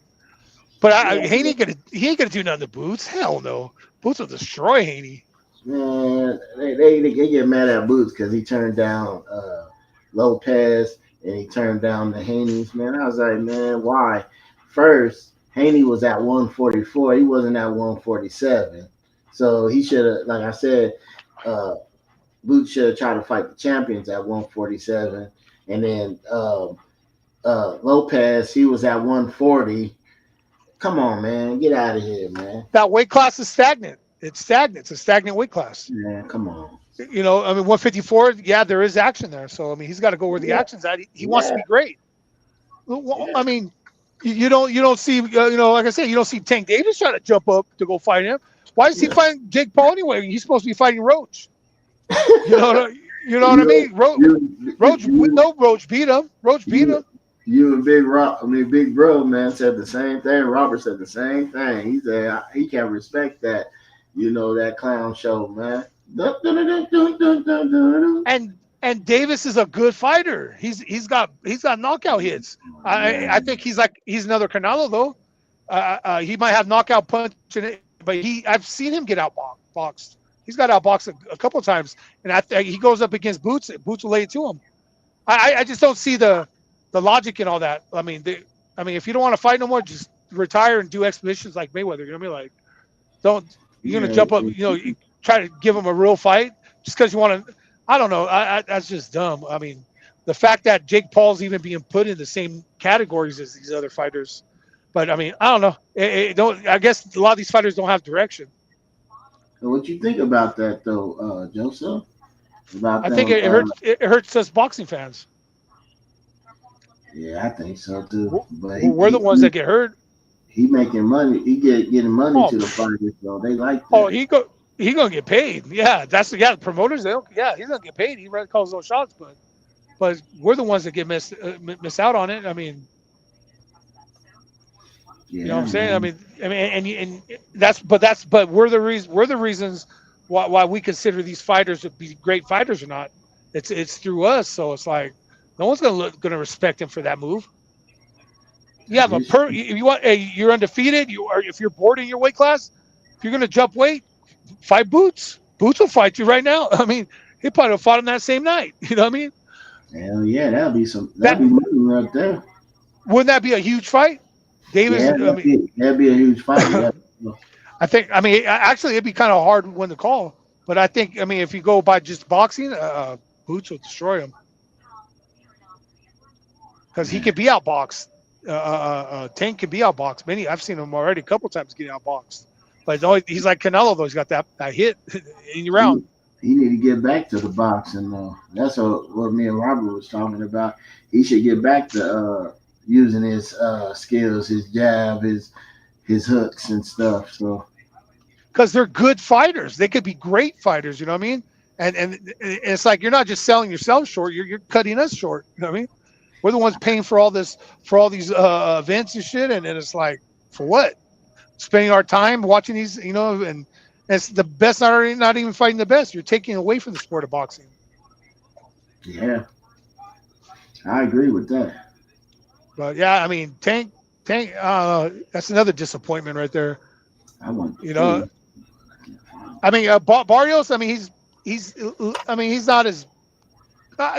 But Haney ain't gonna do nothing to Boots. Hell no. Boots will destroy Haney. Man, they get mad at Boots because he turned down Lopez and he turned down the Haney's. Man, I was like, man, why? First, Haney was at 144. He wasn't at 147. So he should have, like I said, Boots should have tried to fight the champions at 147. And then Lopez, he was at 140. Come on, man. Get out of here, man. That weight class is stagnant. It's stagnant. It's a stagnant weight class. Yeah, come on. 154, yeah, there is action there. So, I mean, he's got to go where the action's at. He wants to be great. I mean, you don't see, like I said, you don't see Tank Davis trying to jump up to go fight him. Why is he fighting Jake Paul anyway? He's supposed to be fighting Roach. You know what I mean? Roach beat him. Roach beat him. You and Big Bro, man, said the same thing. Robert said the same thing. He said he can't respect that, that clown show, man. And Davis is a good fighter. He's got knockout hits. I think he's another Canelo though. He might have knockout punch in it, but I've seen him get outboxed. He's got outboxed a couple of times, and he goes up against Boots. Boots will lay it to him. I just don't see the logic in all that. I mean, if you don't want to fight no more, just retire and do exhibitions like Mayweather. You know what I mean? Like, you're gonna jump up. Try to give him a real fight just because you want to. I don't know. That's just dumb. I mean, the fact that Jake Paul's even being put in the same categories as these other fighters, but I mean, I don't know. I guess a lot of these fighters don't have direction. What you think about that, though, Joseph? I think it hurts us boxing fans. Yeah, I think so too. But we're the ones that get hurt. He making money. He getting money to the fighters, so they like that. Oh, he gonna get paid. Yeah, the promoters. He's gonna get paid. He calls those shots, but we're the ones that get miss out on it. I mean, you know what I'm saying? I mean, and but we're the reasons why we consider these fighters to be great fighters or not. It's through us, so it's like no one's gonna respect him for that move. You have you're undefeated. If you're bored in your weight class, if you're gonna jump weight, fight Boots. Boots will fight you right now. I mean, he probably would have fought him that same night. You know what I mean? Hell yeah, that'd be money right there. Wouldn't that be a huge fight? Davis, yeah, that'd be a huge fight. Yeah. Actually, it'd be kind of hard to win the call. But I think, if you go by just boxing, Boots will destroy him. Because he could be outboxed. Tank could be outboxed. I've seen him already a couple times get outboxed. But he's like Canelo, though. He's got that hit in your round. He need to get back to the boxing, though. That's what me and Robert was talking about. He should get back to using his skills, his jab, his hooks and stuff. So, because they're good fighters, they could be great fighters. You know what I mean? And it's like you're not just selling yourself short; you're cutting us short. You know what I mean? We're the ones paying for all these events and shit, and it's like, for what? Spending our time watching these, and it's the best. Not even fighting the best. You're taking away from the sport of boxing. Yeah, I agree with that. But yeah, Tank Tank, that's another disappointment right there. I want You know, I mean, Barrios. I mean, he's. I mean, he's not as.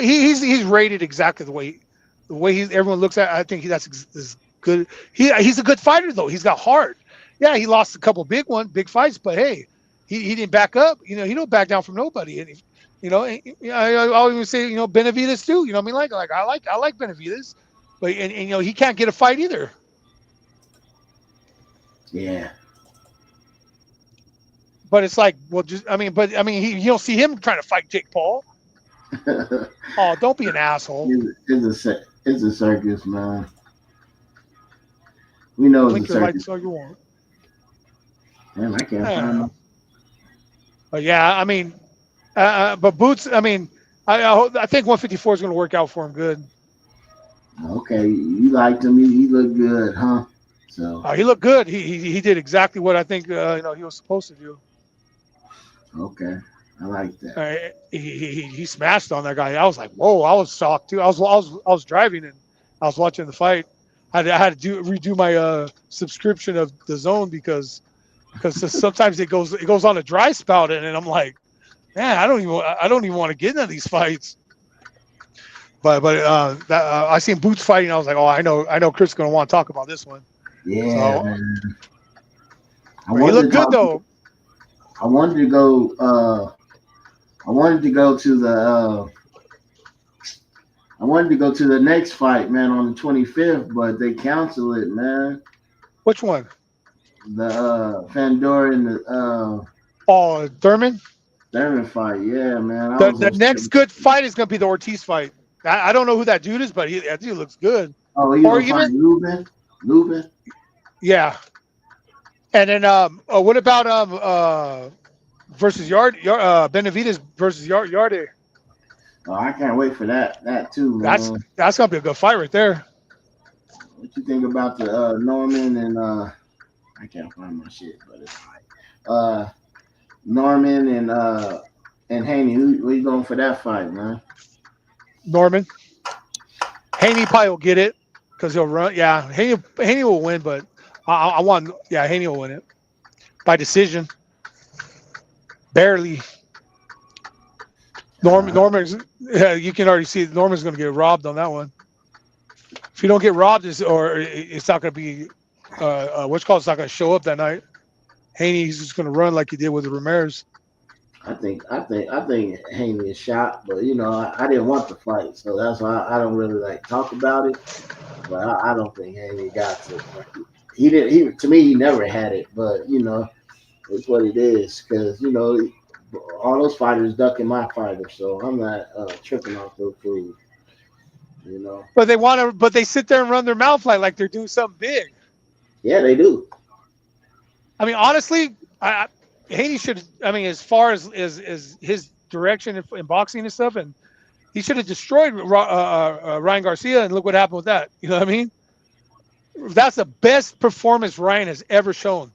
He's rated exactly the way everyone looks at. I think that's is good. He's a good fighter though. He's got heart. Yeah, he lost a couple big fights, but hey, he didn't back up. You know, he don't back down from nobody. And you know, I always say, you know, Benavidez too. You know what I mean? Like I like Benavidez, but and you know, he can't get a fight either. Yeah. But it's like, well, just you don't see him trying to fight Jake Paul. Oh, don't be an asshole. It's a circus, man. We know Blink it's a your circus. lights all you want. Man, I can't find them. But yeah, I mean, but Boots. I mean, I think 154 is going to work out for him good. Okay, you liked him. He looked good, huh? So He looked good. He did exactly what I think you know, he was supposed to do. okay, I like that. He smashed on that guy. I was like, whoa! I was shocked too. I was driving and I was watching the fight. I had to redo my subscription of the Zone because sometimes it goes on a dry spout and I'm like, man, I don't even want to get into these fights. But I seen Boots fighting. I was like, oh, I know Chris is gonna want to talk about this one. Yeah, So, man. he looked good though. I wanted to go. I wanted to go to the. I wanted to go to the next fight, man, on the 25th, but they canceled it, man. Which one? The Fandor and the Thurman. Thurman fight, yeah, man. The next good fight is gonna be the Ortiz fight. I don't know who that dude is, but that dude looks good. Oh, he's gonna fight Lubin. Yeah. And then what about versus Benavidez versus Yarde? Oh, I can't wait for that too, man. That's gonna be a good fight right there. What you think about the Norman and I can't find my shit, but it's fine. Norman and Haney, who you going for that fight, man? Norman. Haney probably will get it because he'll run. Yeah, Haney will win, but I want. Yeah, Haney will win it by decision, barely. Norman's. Yeah, you can already see Norman's going to get robbed on that one. If you don't get robbed, it's not going to be. It's not going to show up that night. Haney's just going to run like he did with Ramirez. I think Haney is shot, but you know I didn't want the fight, so that's why I don't really like talk about it. But I don't think Haney got to. He didn't. To me, he never had it, but you know, it's what it is. Because you know, all those fighters ducking my fighter, so I'm not tripping off those fools. You know. But they want to. But they sit there and run their mouth like they're doing something big. Yeah, they do. I mean, honestly, Haney should. I mean, as far as his direction in boxing and stuff, and he should have destroyed Ryan Garcia, and look what happened with that. You know what I mean? That's the best performance Ryan has ever shown.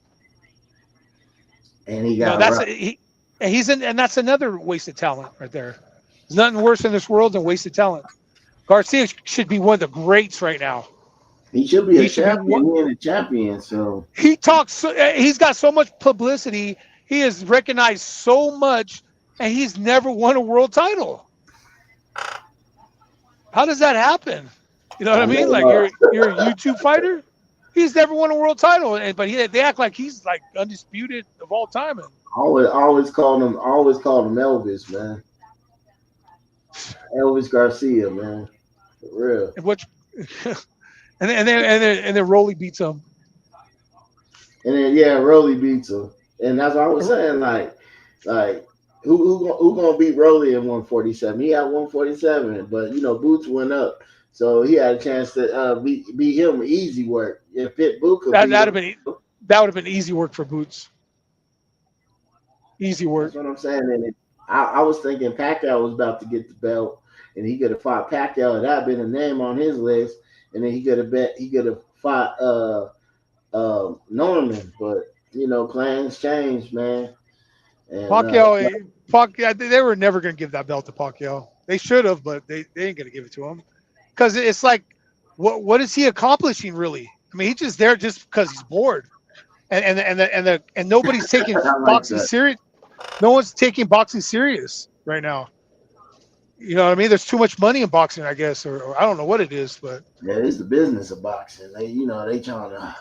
And he got that's another wasted talent right there. There's nothing worse in this world than wasted talent. Garcia should be one of the greats right now. He should be a champion. He's a champion. So he talks. He's got so much publicity. He is recognized so much, and he's never won a world title. How does that happen? You know what I mean? Like you're a YouTube fighter. He's never won a world title, but they act like he's like undisputed of all time. And always called him Elvis, man. Elvis Garcia, man, for real. And then Rolly beats him. And then Rolly beats him, and that's what I was saying. Like who gonna beat Rolly in 147? He had 147, but you know Boots went up, so he had a chance to beat him. Easy work. If Pitbull could, that would have been easy work for Boots. Easy work. That's what I'm saying. And I was thinking Pacquiao was about to get the belt, and he could have fought Pacquiao, and that'd been a name on his list. And then he could have fought Norman, but you know plans change, man. And, Pacquiao, they were never going to give that belt to Pacquiao. They should have, but they ain't going to give it to him because it's like, what is he accomplishing really? I mean, he's just there just because he's bored, and nobody's taking I like boxing that. serious. No one's taking boxing serious right now. You know what I mean? There's too much money in boxing, I guess, or I don't know what it is, but Yeah, it's the business of boxing. They trying to,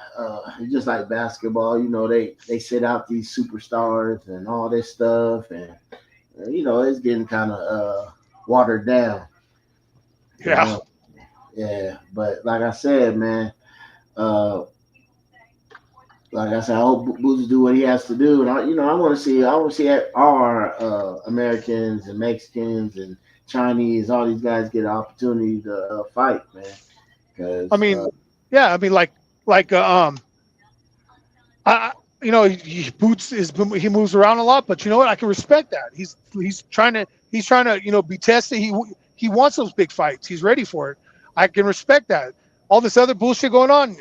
it's just like basketball. They sit out these superstars and all this stuff, and it's getting kind of watered down. You yeah. know, yeah. But like I said, man, uh, I hope Boots do what he has to do, and I want to see all our Americans and Mexicans and Chinese, all these guys get an opportunity to fight, man. I Because mean, yeah. I mean, like I Boots he moves around a lot, but you know what? I can respect that. He's trying to be tested. He wants those big fights. He's ready for it. I can respect that. All this other bullshit going on,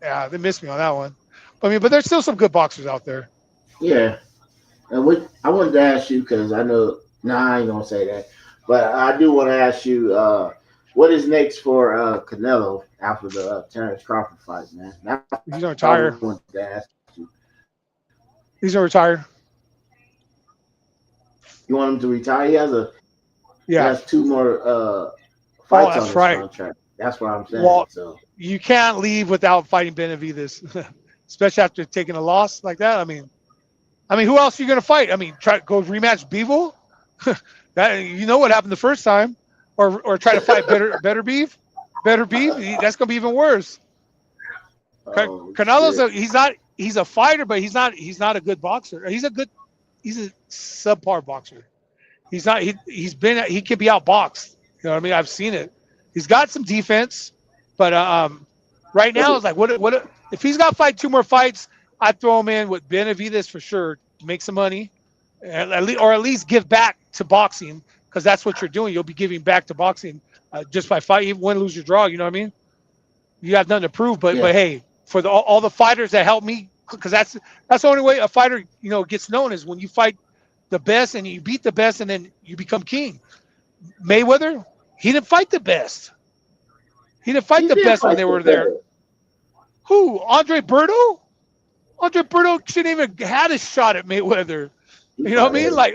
yeah, they missed me on that one. I mean, but there's still some good boxers out there. yeah, and what I wanted to ask you, because I know, I ain't gonna say that, but I do want to ask you, what is next for Canelo after the Terrence Crawford fight, man? That's He's gonna what I retire. wanted to ask you. He's gonna retire. You want him to retire? He Yeah. has two more Oh, fights on that's his right. contract. That's what I'm saying. Well, So you can't leave without fighting Benavidez, especially after taking a loss like that. I mean, who else are you gonna fight? I mean, try to go rematch Bivol. That you know what happened the first time, or try to fight better beef. That's gonna be even worse. Canelo's shit. he's a fighter, but he's not a good boxer. He's a subpar boxer. He can be outboxed. You know what I mean? I've seen it. He's got some defense, but right now it's like what if he's got to fight two more fights? I'd throw him in with Benavidez for sure to make some money, or at least give back to boxing, because that's what you're doing. You'll be giving back to boxing just by fighting, win, lose, or draw. You know what I mean? You have nothing to prove, but Yeah. hey, for all the fighters that help me, because that's the only way a fighter gets known, is when you fight the best and you beat the best, and then you become king. Mayweather, he didn't fight the best. He didn't fight He the did best when fight they the were there. best. Who? Andre Berto? Andre Berto shouldn't even had a shot at Mayweather. He You know what I fought mean? every- Like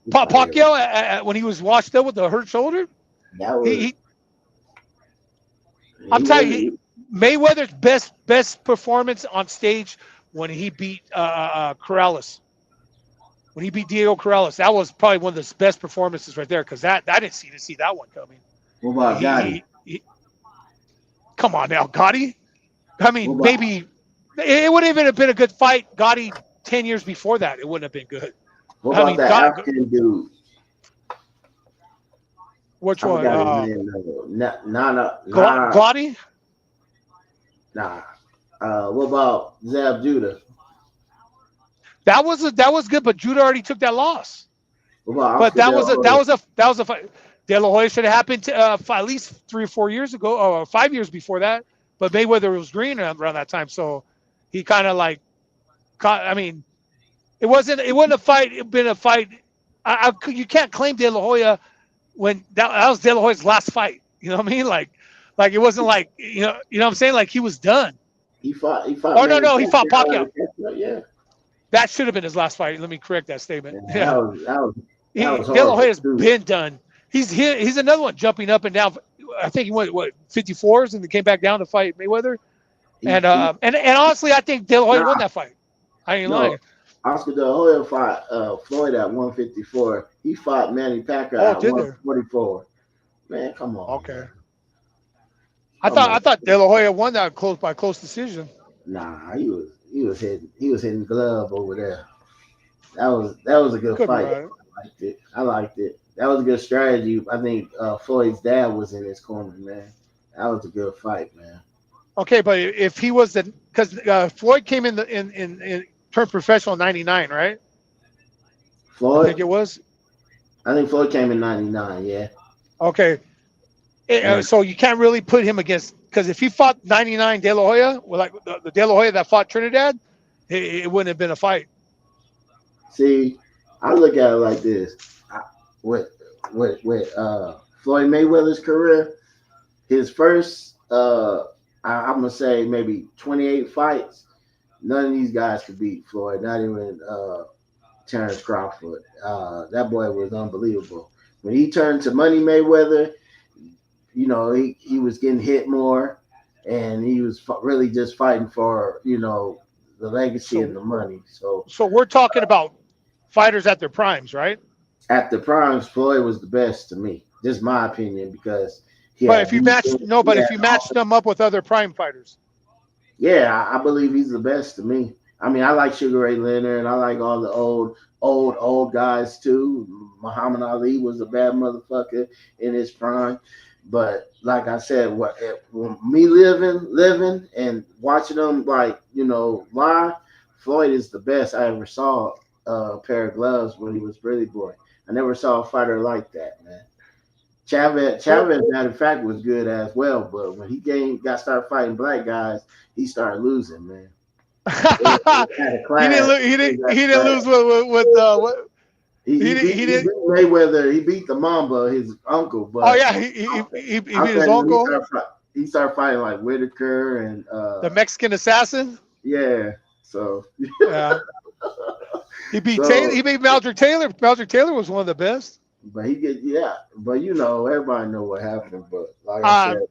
he fought every- Pacquiao when he was washed up with the hurt shoulder. That was. I'm he telling was- you, Mayweather's best performance on stage when he beat Corrales. When he beat Diego Corrales, that was probably one of his best performances right there, because I didn't see that one coming. What about Gotti? Come on now, Gotti. I mean, What about- maybe it wouldn't even have been a good fight. Gotti 10 years before that, it wouldn't have been good. What I about mean, that African dude? Which I one? forgot his name. Gotti? Nah. What about Zab Judah? That was good, but Judah already took that loss. What about But Oscar that De was a fight. De La Hoya should have happened at least 3 or 4 years ago, or 5 years before that. But Mayweather was green around that time, so he kind of like caught. I mean, it wasn't a fight. It'd been a fight. You can't claim De La Hoya when that was De La Hoya's last fight. You know what I mean? Like it wasn't like you know what I'm saying? Like he was done. He fought. Oh no, he fought Pacquiao. Yeah. That should have been his last fight. Let me correct that statement. Yeah. That was De La Hoya's horrible, too. been done. He's another one jumping up and down. I think he went 54s and then came back down to fight Mayweather. And honestly, I think De La Hoya won that fight. I ain't lying. Oscar De La Hoya fought Floyd at 154. He fought Manny Pacquiao at 144. Man, come on. Okay. Man. I thought De La Hoya won that by close decision. Nah, he was hitting the glove over there. That was a good fight. Right. I liked it. That was a good strategy. I think Floyd's dad was in his corner, man. That was a good fight, man. Okay, but if he was because Floyd came in turned professional in '99, right? Floyd, I think it was. I think Floyd came in '99. Yeah. Okay. So you can't really put him against, because if he fought '99 De La Hoya, like the De La Hoya that fought Trinidad, it wouldn't have been a fight. See, I look at it like this: with Floyd Mayweather's career, his first, I I'm gonna say maybe 28 fights. None of these guys could beat Floyd. Not even Terrence Crawford. That boy was unbelievable. When he turned to Money Mayweather, he was getting hit more, and he was really just fighting for the legacy and the money. So we're talking about fighters at their primes, right? at the primes, Floyd was the best to me. Just my opinion, because but if you match them up with other prime fighters, yeah, I believe he's the best to me. I mean, I like Sugar Ray Leonard, and I like all the old guys too. Muhammad Ali was a bad motherfucker in his prime, but like I said, me living and watching them live, Floyd is the best I ever saw. A pair of gloves when he was Billy Boy. I never saw a fighter like that, man. Chavez, matter of fact, was good as well, but when he started fighting black guys, he started losing, man. He didn't lose with what? He beat Mayweather. He beat the Mamba, his uncle. But he beat his uncle. He started fighting like Whitaker and the Mexican Assassin. Yeah. So yeah. He beat Taylor. He beat Maldrick Taylor. Maldrick Taylor was one of the best. But but everybody know what happened. But like I said,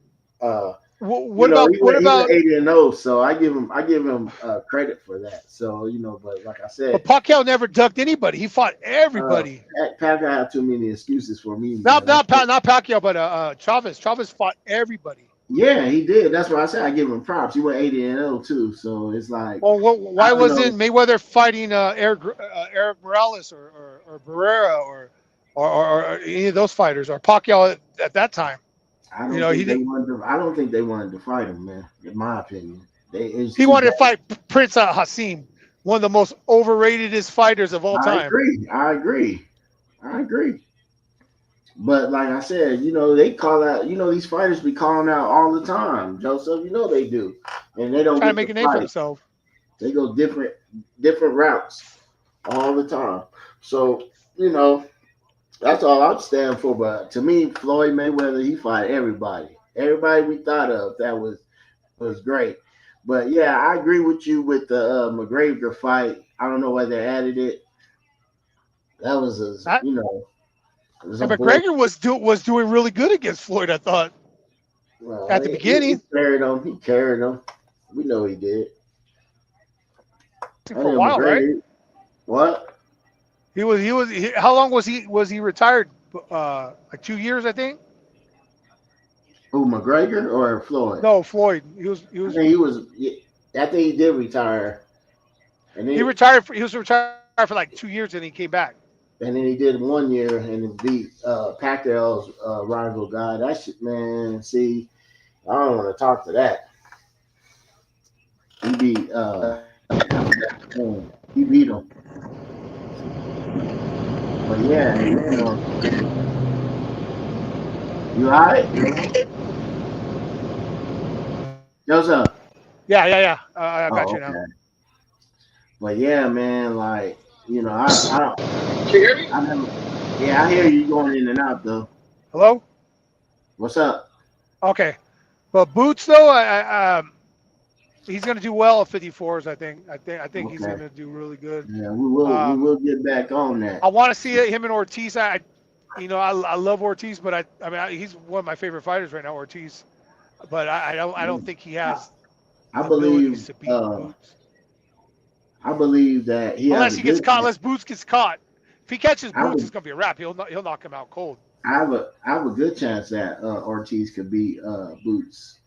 what about 80-0? So I give him credit for that. So but like I said, but Pacquiao never ducked anybody. He fought everybody. Pacquiao had too many excuses for me. Not Pacquiao, but Chavez. Chavez fought everybody. Yeah, he did. That's why I said I give him props. He went 80-0 too. So it's like, well, why wasn't Mayweather fighting Eric Morales or Barrera or any of those fighters or Pacquiao at that time? I don't think they wanted to fight him, man. In my opinion, he wanted to fight Prince Hassim, one of the most overratedest fighters of all time. I agree. But like I said, they call out. These fighters be calling out all the time, Joseph. They do, and they don't try to make a name for themselves. They go different routes all the time. So that's all I'm standing for. But to me, Floyd Mayweather, he fought everybody. Everybody we thought of that was great. But yeah, I agree with you with the McGregor fight. I don't know why they added it. That was And McGregor was doing really good against Floyd, I thought. Well, at the beginning. He carried him. We know he did. For a while, right? What? He was. How long was he retired? Like 2 years, I think. Who, McGregor or Floyd? No, Floyd. He was. I think he did retire. And he retired. He was retired for like 2 years, and he came back. And then he did 1 year and beat Pacquiao's rival guy. That shit, man. See, I don't want to talk to that. He beat him. But yeah, you all right? Joseph? Yeah. I got you now. But yeah, man, like, I don't. Can you hear me? I hear you going in and out though. Hello? What's up? Okay. But Boots though, he's going to do well at 54s. I think he's going to do really good. Yeah, we will get back on that. I want to see him and Ortiz. I love Ortiz, but I mean he's one of my favorite fighters right now, Ortiz. But I don't think he has. I believe to beat Boots. I believe that unless he gets caught, unless Boots gets caught. If he catches Boots, it's gonna be a wrap. He'll knock him out cold. I have a good chance that Ortiz could beat Boots.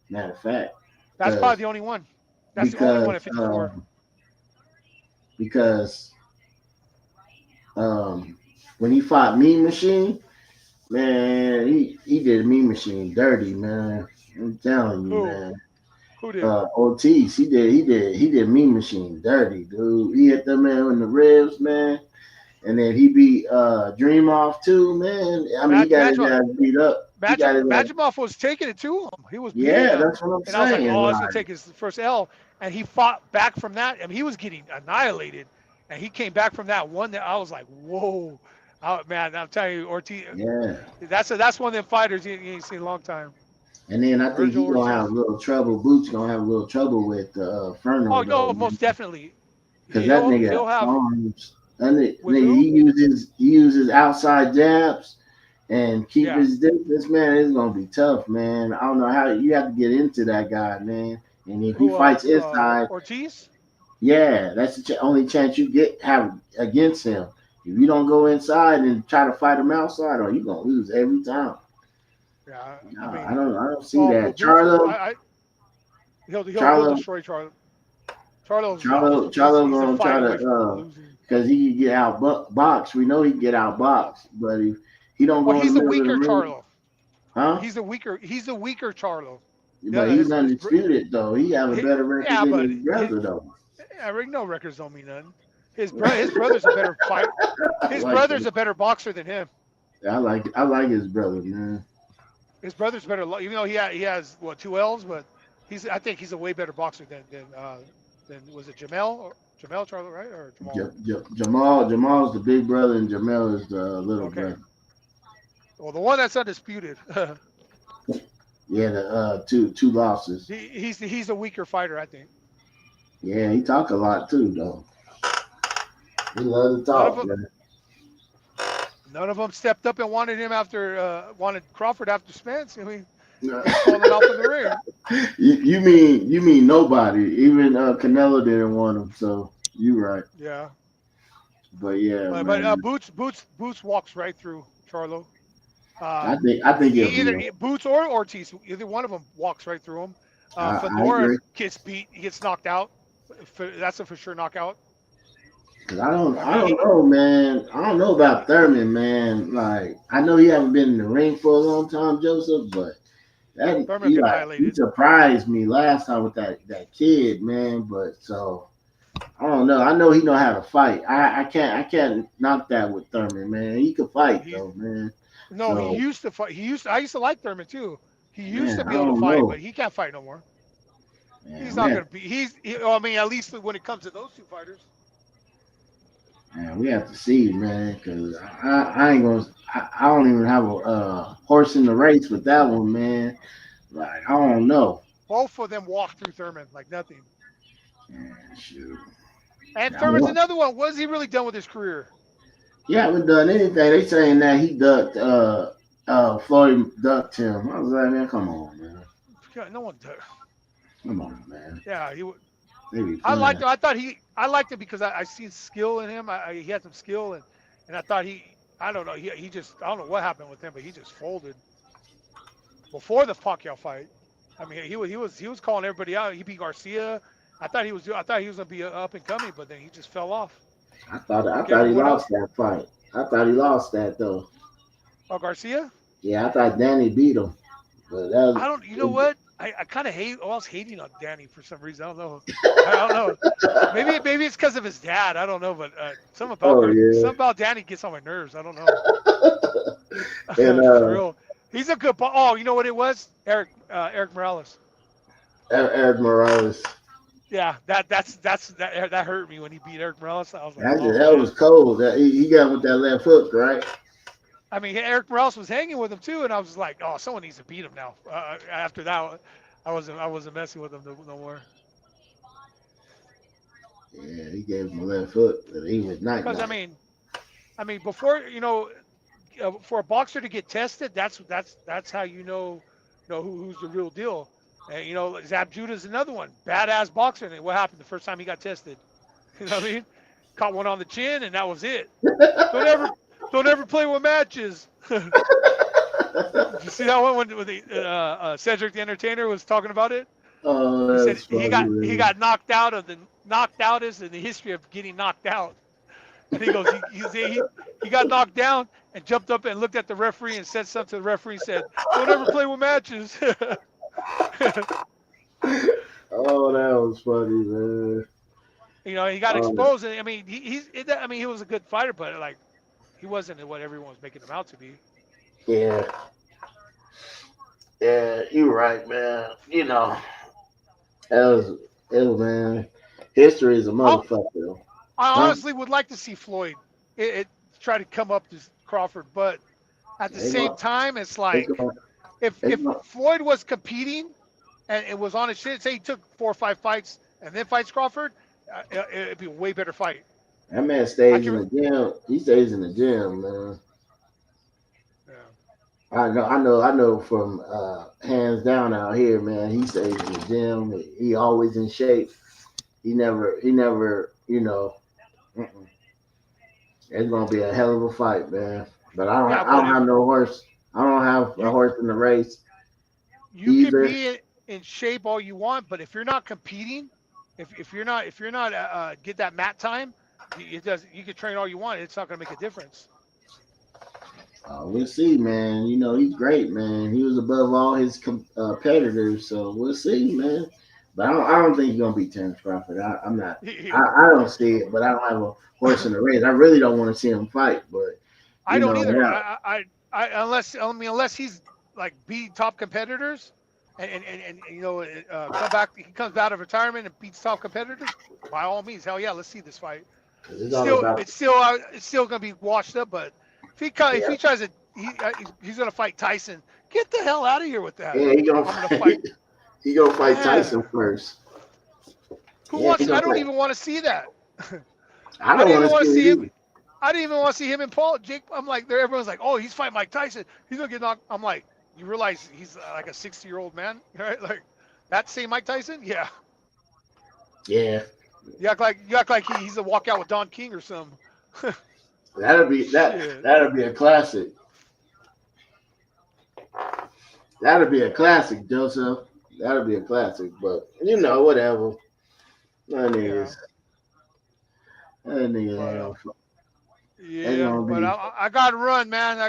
Matter of fact, that's probably the only one. That's the only one at 54. Because when he fought Mean Machine, man, he did Mean Machine dirty, man. I'm telling you, man. Who did? Ortiz, he did Mean Machine dirty, dude. He hit the man in the ribs, man. And then he beat Dream Off too, man. I mean, he got his ass beat up. Majimov was taking it to him. He was that's what I'm saying. And I was like, he's gonna take his first L. And he fought back from that. I mean, he was getting annihilated. And he came back from that one that I was like, whoa. Oh, man, I'm telling you, Ortiz. Yeah. That's one of them fighters you ain't seen in a long time. And then I think Virgil he's gonna Ortiz. have a little trouble. Boots gonna have a little trouble with Oh Ferno no, though, most definitely. because that He'll nigga have arms. That with nigga, who? he uses outside jabs and keep Yeah. his distance, man. It's gonna be tough, man. I don't know how you have to get into that guy, man. And if he Who? fights inside, Ortiz. yeah, that's the only chance you have against him. If you don't go inside and try to fight him outside, or you gonna lose every time. Yeah. No, I I mean, don't see well, that. Boots. Charlo, He'll Charlo, destroy Charlo. Charlo's Charlo he's a gonna fight try away from to losing. because he can get out box. We know he can get out box, but if he don't Well, go in he's the the middle of the weaker ring, Charlo. huh? He's the weaker Charlo. But Yeah, he's undisputed though. He have a better record yeah, than but his brother though. no records don't mean nothing. His brother's a better fight. I His like brother's him. a better boxer than him. I like his brother, man. His brother's better. Even though he has what 2 L's, but I think he's a way better boxer than was it Jamel Charlo, right, or Jamal? Jamal's the big brother and Jamel is the little Okay. brother. Well, the one that's undisputed. Yeah, the two losses. he's a weaker fighter, I think. Yeah, he talk a lot too though. He love to talk, man. None of them stepped up and wanted Crawford after Spence. I mean, he's falling off in the ring. You mean nobody? Even Canelo didn't want him, so you right. Yeah. But yeah, but Boots walks right through Charlo. I think either Boots or Ortiz, either one of them walks right through him. Fedor gets beat, he gets knocked out. That's a for sure knockout. Cause I don't know, man. I don't know about Thurman, man. Like I know he haven't been in the ring for a long time, Joseph, but he surprised me last time with that kid, man. But so I don't know. I know he know how to fight. I can't knock that with Thurman, man. He could fight though, man. No, so, he used to fight. I used to like Thurman too. He used to be able to fight, but he can't fight no more. Man, he's not gonna be. I mean, at least when it comes to those two fighters. Man, we have to see, man, because I ain't gonna. I don't even have a horse in the race with that one, man. Like I don't know. Both of them walked through Thurman like nothing. Man, shoot. And Thurman's another one. What has he really done with his career? He haven't done anything. They saying that he ducked. Floyd ducked him. I was like, man, come on, man. No one does. Come on, man. Yeah, I liked him. I liked him because I seen skill in him. He had some skill, and I thought I don't know. He just I don't know what happened with him, but he just folded before the Pacquiao fight. I mean, he was calling everybody out. He beat Garcia. I thought he was gonna be up and coming, but then he just fell off. I thought he lost that fight. I thought he lost that though. Oh, Garcia? Yeah, I thought Danny beat him. But I don't. You know what? I kind of hate. I was hating on Danny for some reason. I don't know. Maybe it's because of his dad. I don't know. But something about Danny gets on my nerves. I don't know. And, real. He's a good. Oh, you know what it was? Eric Morales. Eric Morales. Yeah, that hurt me when he beat Eric Morales. I was like, that was cold. He got with that left hook, right? I mean, Eric Morales was hanging with him too, and I was like, "Oh, someone needs to beat him now." After that, I wasn't messing with him no more. Yeah, he gave him a left hook, but he was not. Because I mean, before for a boxer to get tested, that's how you know who's the real deal. And Zab Judah's another one, badass boxer. And what happened the first time he got tested? You know what I mean? Caught one on the chin, and that was it. Don't ever play with matches. Did you see that one when Cedric the Entertainer was talking about it? Oh, he said he got knocked out of knocked out is in the history of getting knocked out. And he goes, he got knocked down and jumped up and looked at the referee and said something to the referee and said, "Don't ever play with matches." Oh, that was funny, man. He got exposed. I mean, he was a good fighter, but like, he wasn't what everyone was making him out to be. Yeah. Yeah, you're right, man. It was, man. History is a motherfucker. I honestly would like to see Floyd try to come up to Crawford, but at the same time, it's like if Floyd was competing and it was on his shit, say he took 4 or 5 fights and then fights Crawford, it'd be a way better fight. That man stays in the gym. He stays in the gym, man. Yeah. I know from hands down out here, man. He stays in the gym. He always in shape. He never, you know. It's gonna be a hell of a fight, man. But I don't have no horse. I don't have a horse in the race. You can be in shape all you want, but if you're not competing, if you're not get that mat time, you can train all you want. It's not gonna make a difference. We'll see, man. You know, he's great, man. He was above all his competitors, so we'll see, man. But I don't think he's gonna beat Terence Crawford. I'm not. I don't see it, but I don't have a horse in the race. I really don't want to see him fight, but I don't either. Yeah. Unless he's like beating top competitors, and you know, he comes out of retirement and beats top competitors. By all means, hell yeah, let's see this fight. It's still gonna be washed up, but if he tries to, he's gonna fight Tyson. Get the hell out of here with that. Yeah, he gonna fight Tyson first. I don't even want to see that. I don't want to see him. I didn't even want to see him and Paul. Jake, I'm like, everyone's like, oh, he's fighting Mike Tyson. He's gonna get knocked. I'm like, you realize he's like a 60-year-old man, right? Like that same Mike Tyson? Yeah. Yeah. You act like he's a walkout with Don King or something. That'll be a classic. That'll be a classic, Joseph. That'll be a classic, but you know, whatever. That nigga. Yeah, but I got to run, man.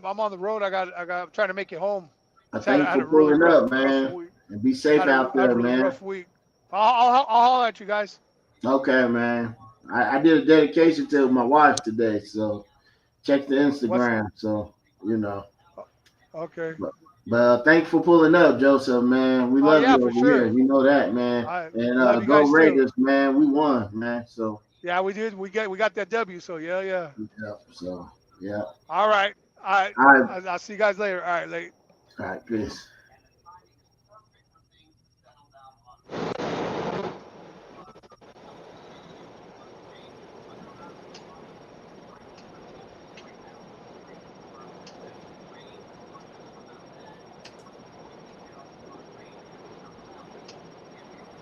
I'm on the road. I'm trying to make it home. Thank you for pulling up, man. And be safe out there, man. Rough week. I'll holler at you guys. Okay, man. I did a dedication to my wife today, so check the Instagram. So you know. Okay. But thanks for pulling up, Joseph, man. We love you over here. You know that, man. And go Raiders, man. We won, man. So. Yeah, we did. We got that W. So yeah. Yeah. So yeah. All right. I'll see you guys later. All right, late. All right, peace.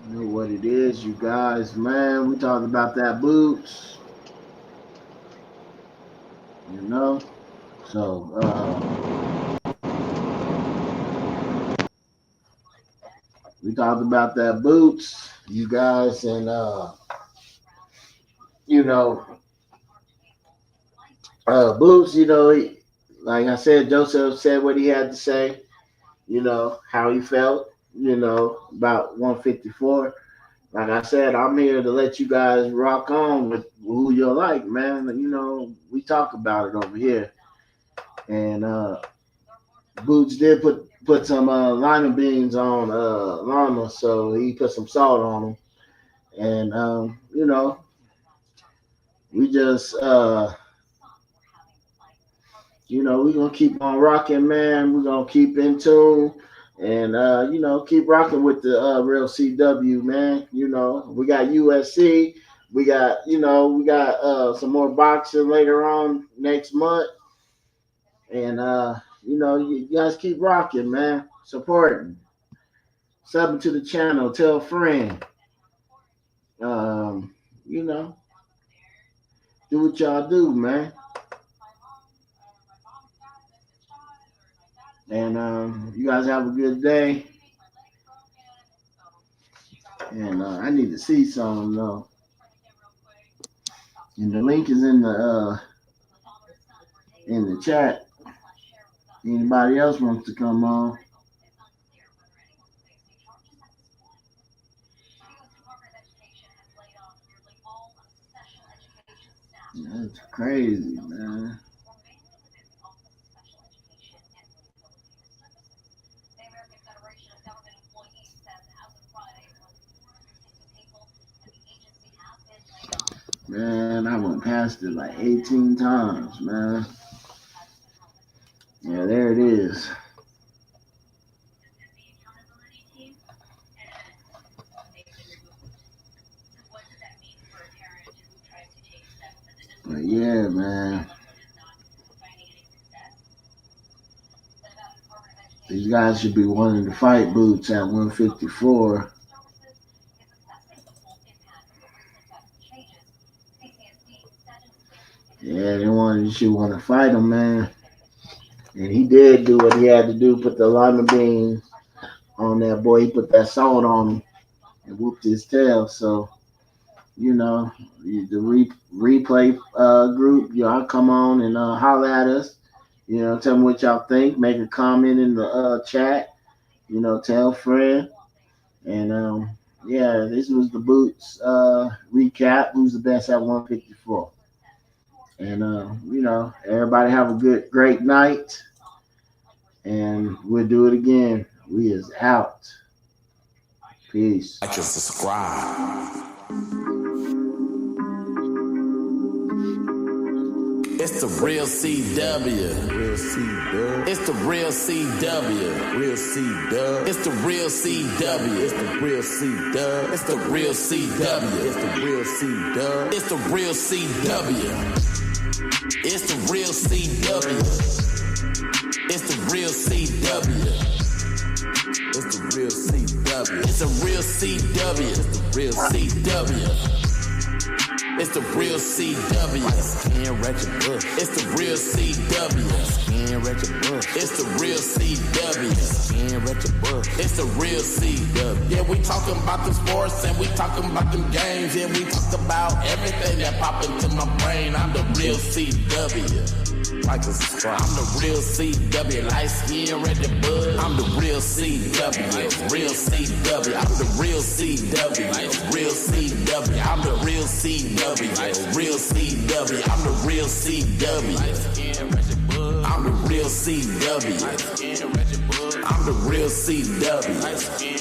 You know what it is, you guys, man. We talked about that Boots. You know? So, we talked about that Boots, you guys, and, you know, Boots, you know, like I said, Joseph said what he had to say, you know, how he felt. You know, about 154. Like I said, I'm here to let you guys rock on with who you like, man. You know, we talk about it over here. And Boots did put some lima beans on llama, so he put some salt on them. And you know, we just you know, we're gonna keep on rocking, man. We're gonna keep in tune. And, you know, keep rocking with the Real CW, man. You know, we got USC. We got, you know, some more boxing later on next month. And, you know, you guys keep rocking, man. Supporting. Subbing to the channel. Tell a friend. You know, do what y'all do, man. And you guys have a good day. And I need to see something though. And the link is in the chat. Anybody else wants to come on? That's crazy, man. Man, I went past it like 18 times, man. Yeah, there it is. Yeah, man. These guys should be wanting to fight Boots at 154. Yeah, they should want to fight him, man. And he did do what he had to do, put the lima beans on that boy. He put that salt on him and whooped his tail. So, you know, the replay group, y'all come on and holler at us. You know, tell me what y'all think. Make a comment in the chat. You know, tell a friend. And, yeah, this was the Boots recap. Who's the best at 154? And, you know, everybody have a great night. And we'll do it again. We is out. Peace. Like and subscribe. It's the real CW. Real C-Dub. It's the real CW. Real C-Dub. It's the real CW. It's the real C-Dub. It's the real CW. It's the real C-Dub. It's the real CW. It's the real CW. It's the real CW. It's the real CW. It's a real CW. It's the real CW. It's the real CW. It's the real CW. It's the real CW. It's the real CW. Yeah, we talking about the sports and we talking about them games. Yeah, we talk about everything that pop into my brain. I'm the real CW. Like a subscribe. I'm the real CW. Light skin, red and bud. I'm the real CW. Real CW. I'm the real CW. Real CW. I'm the real CW. Real CW. I'm the real CW. I'm the real CW. I'm the real CW.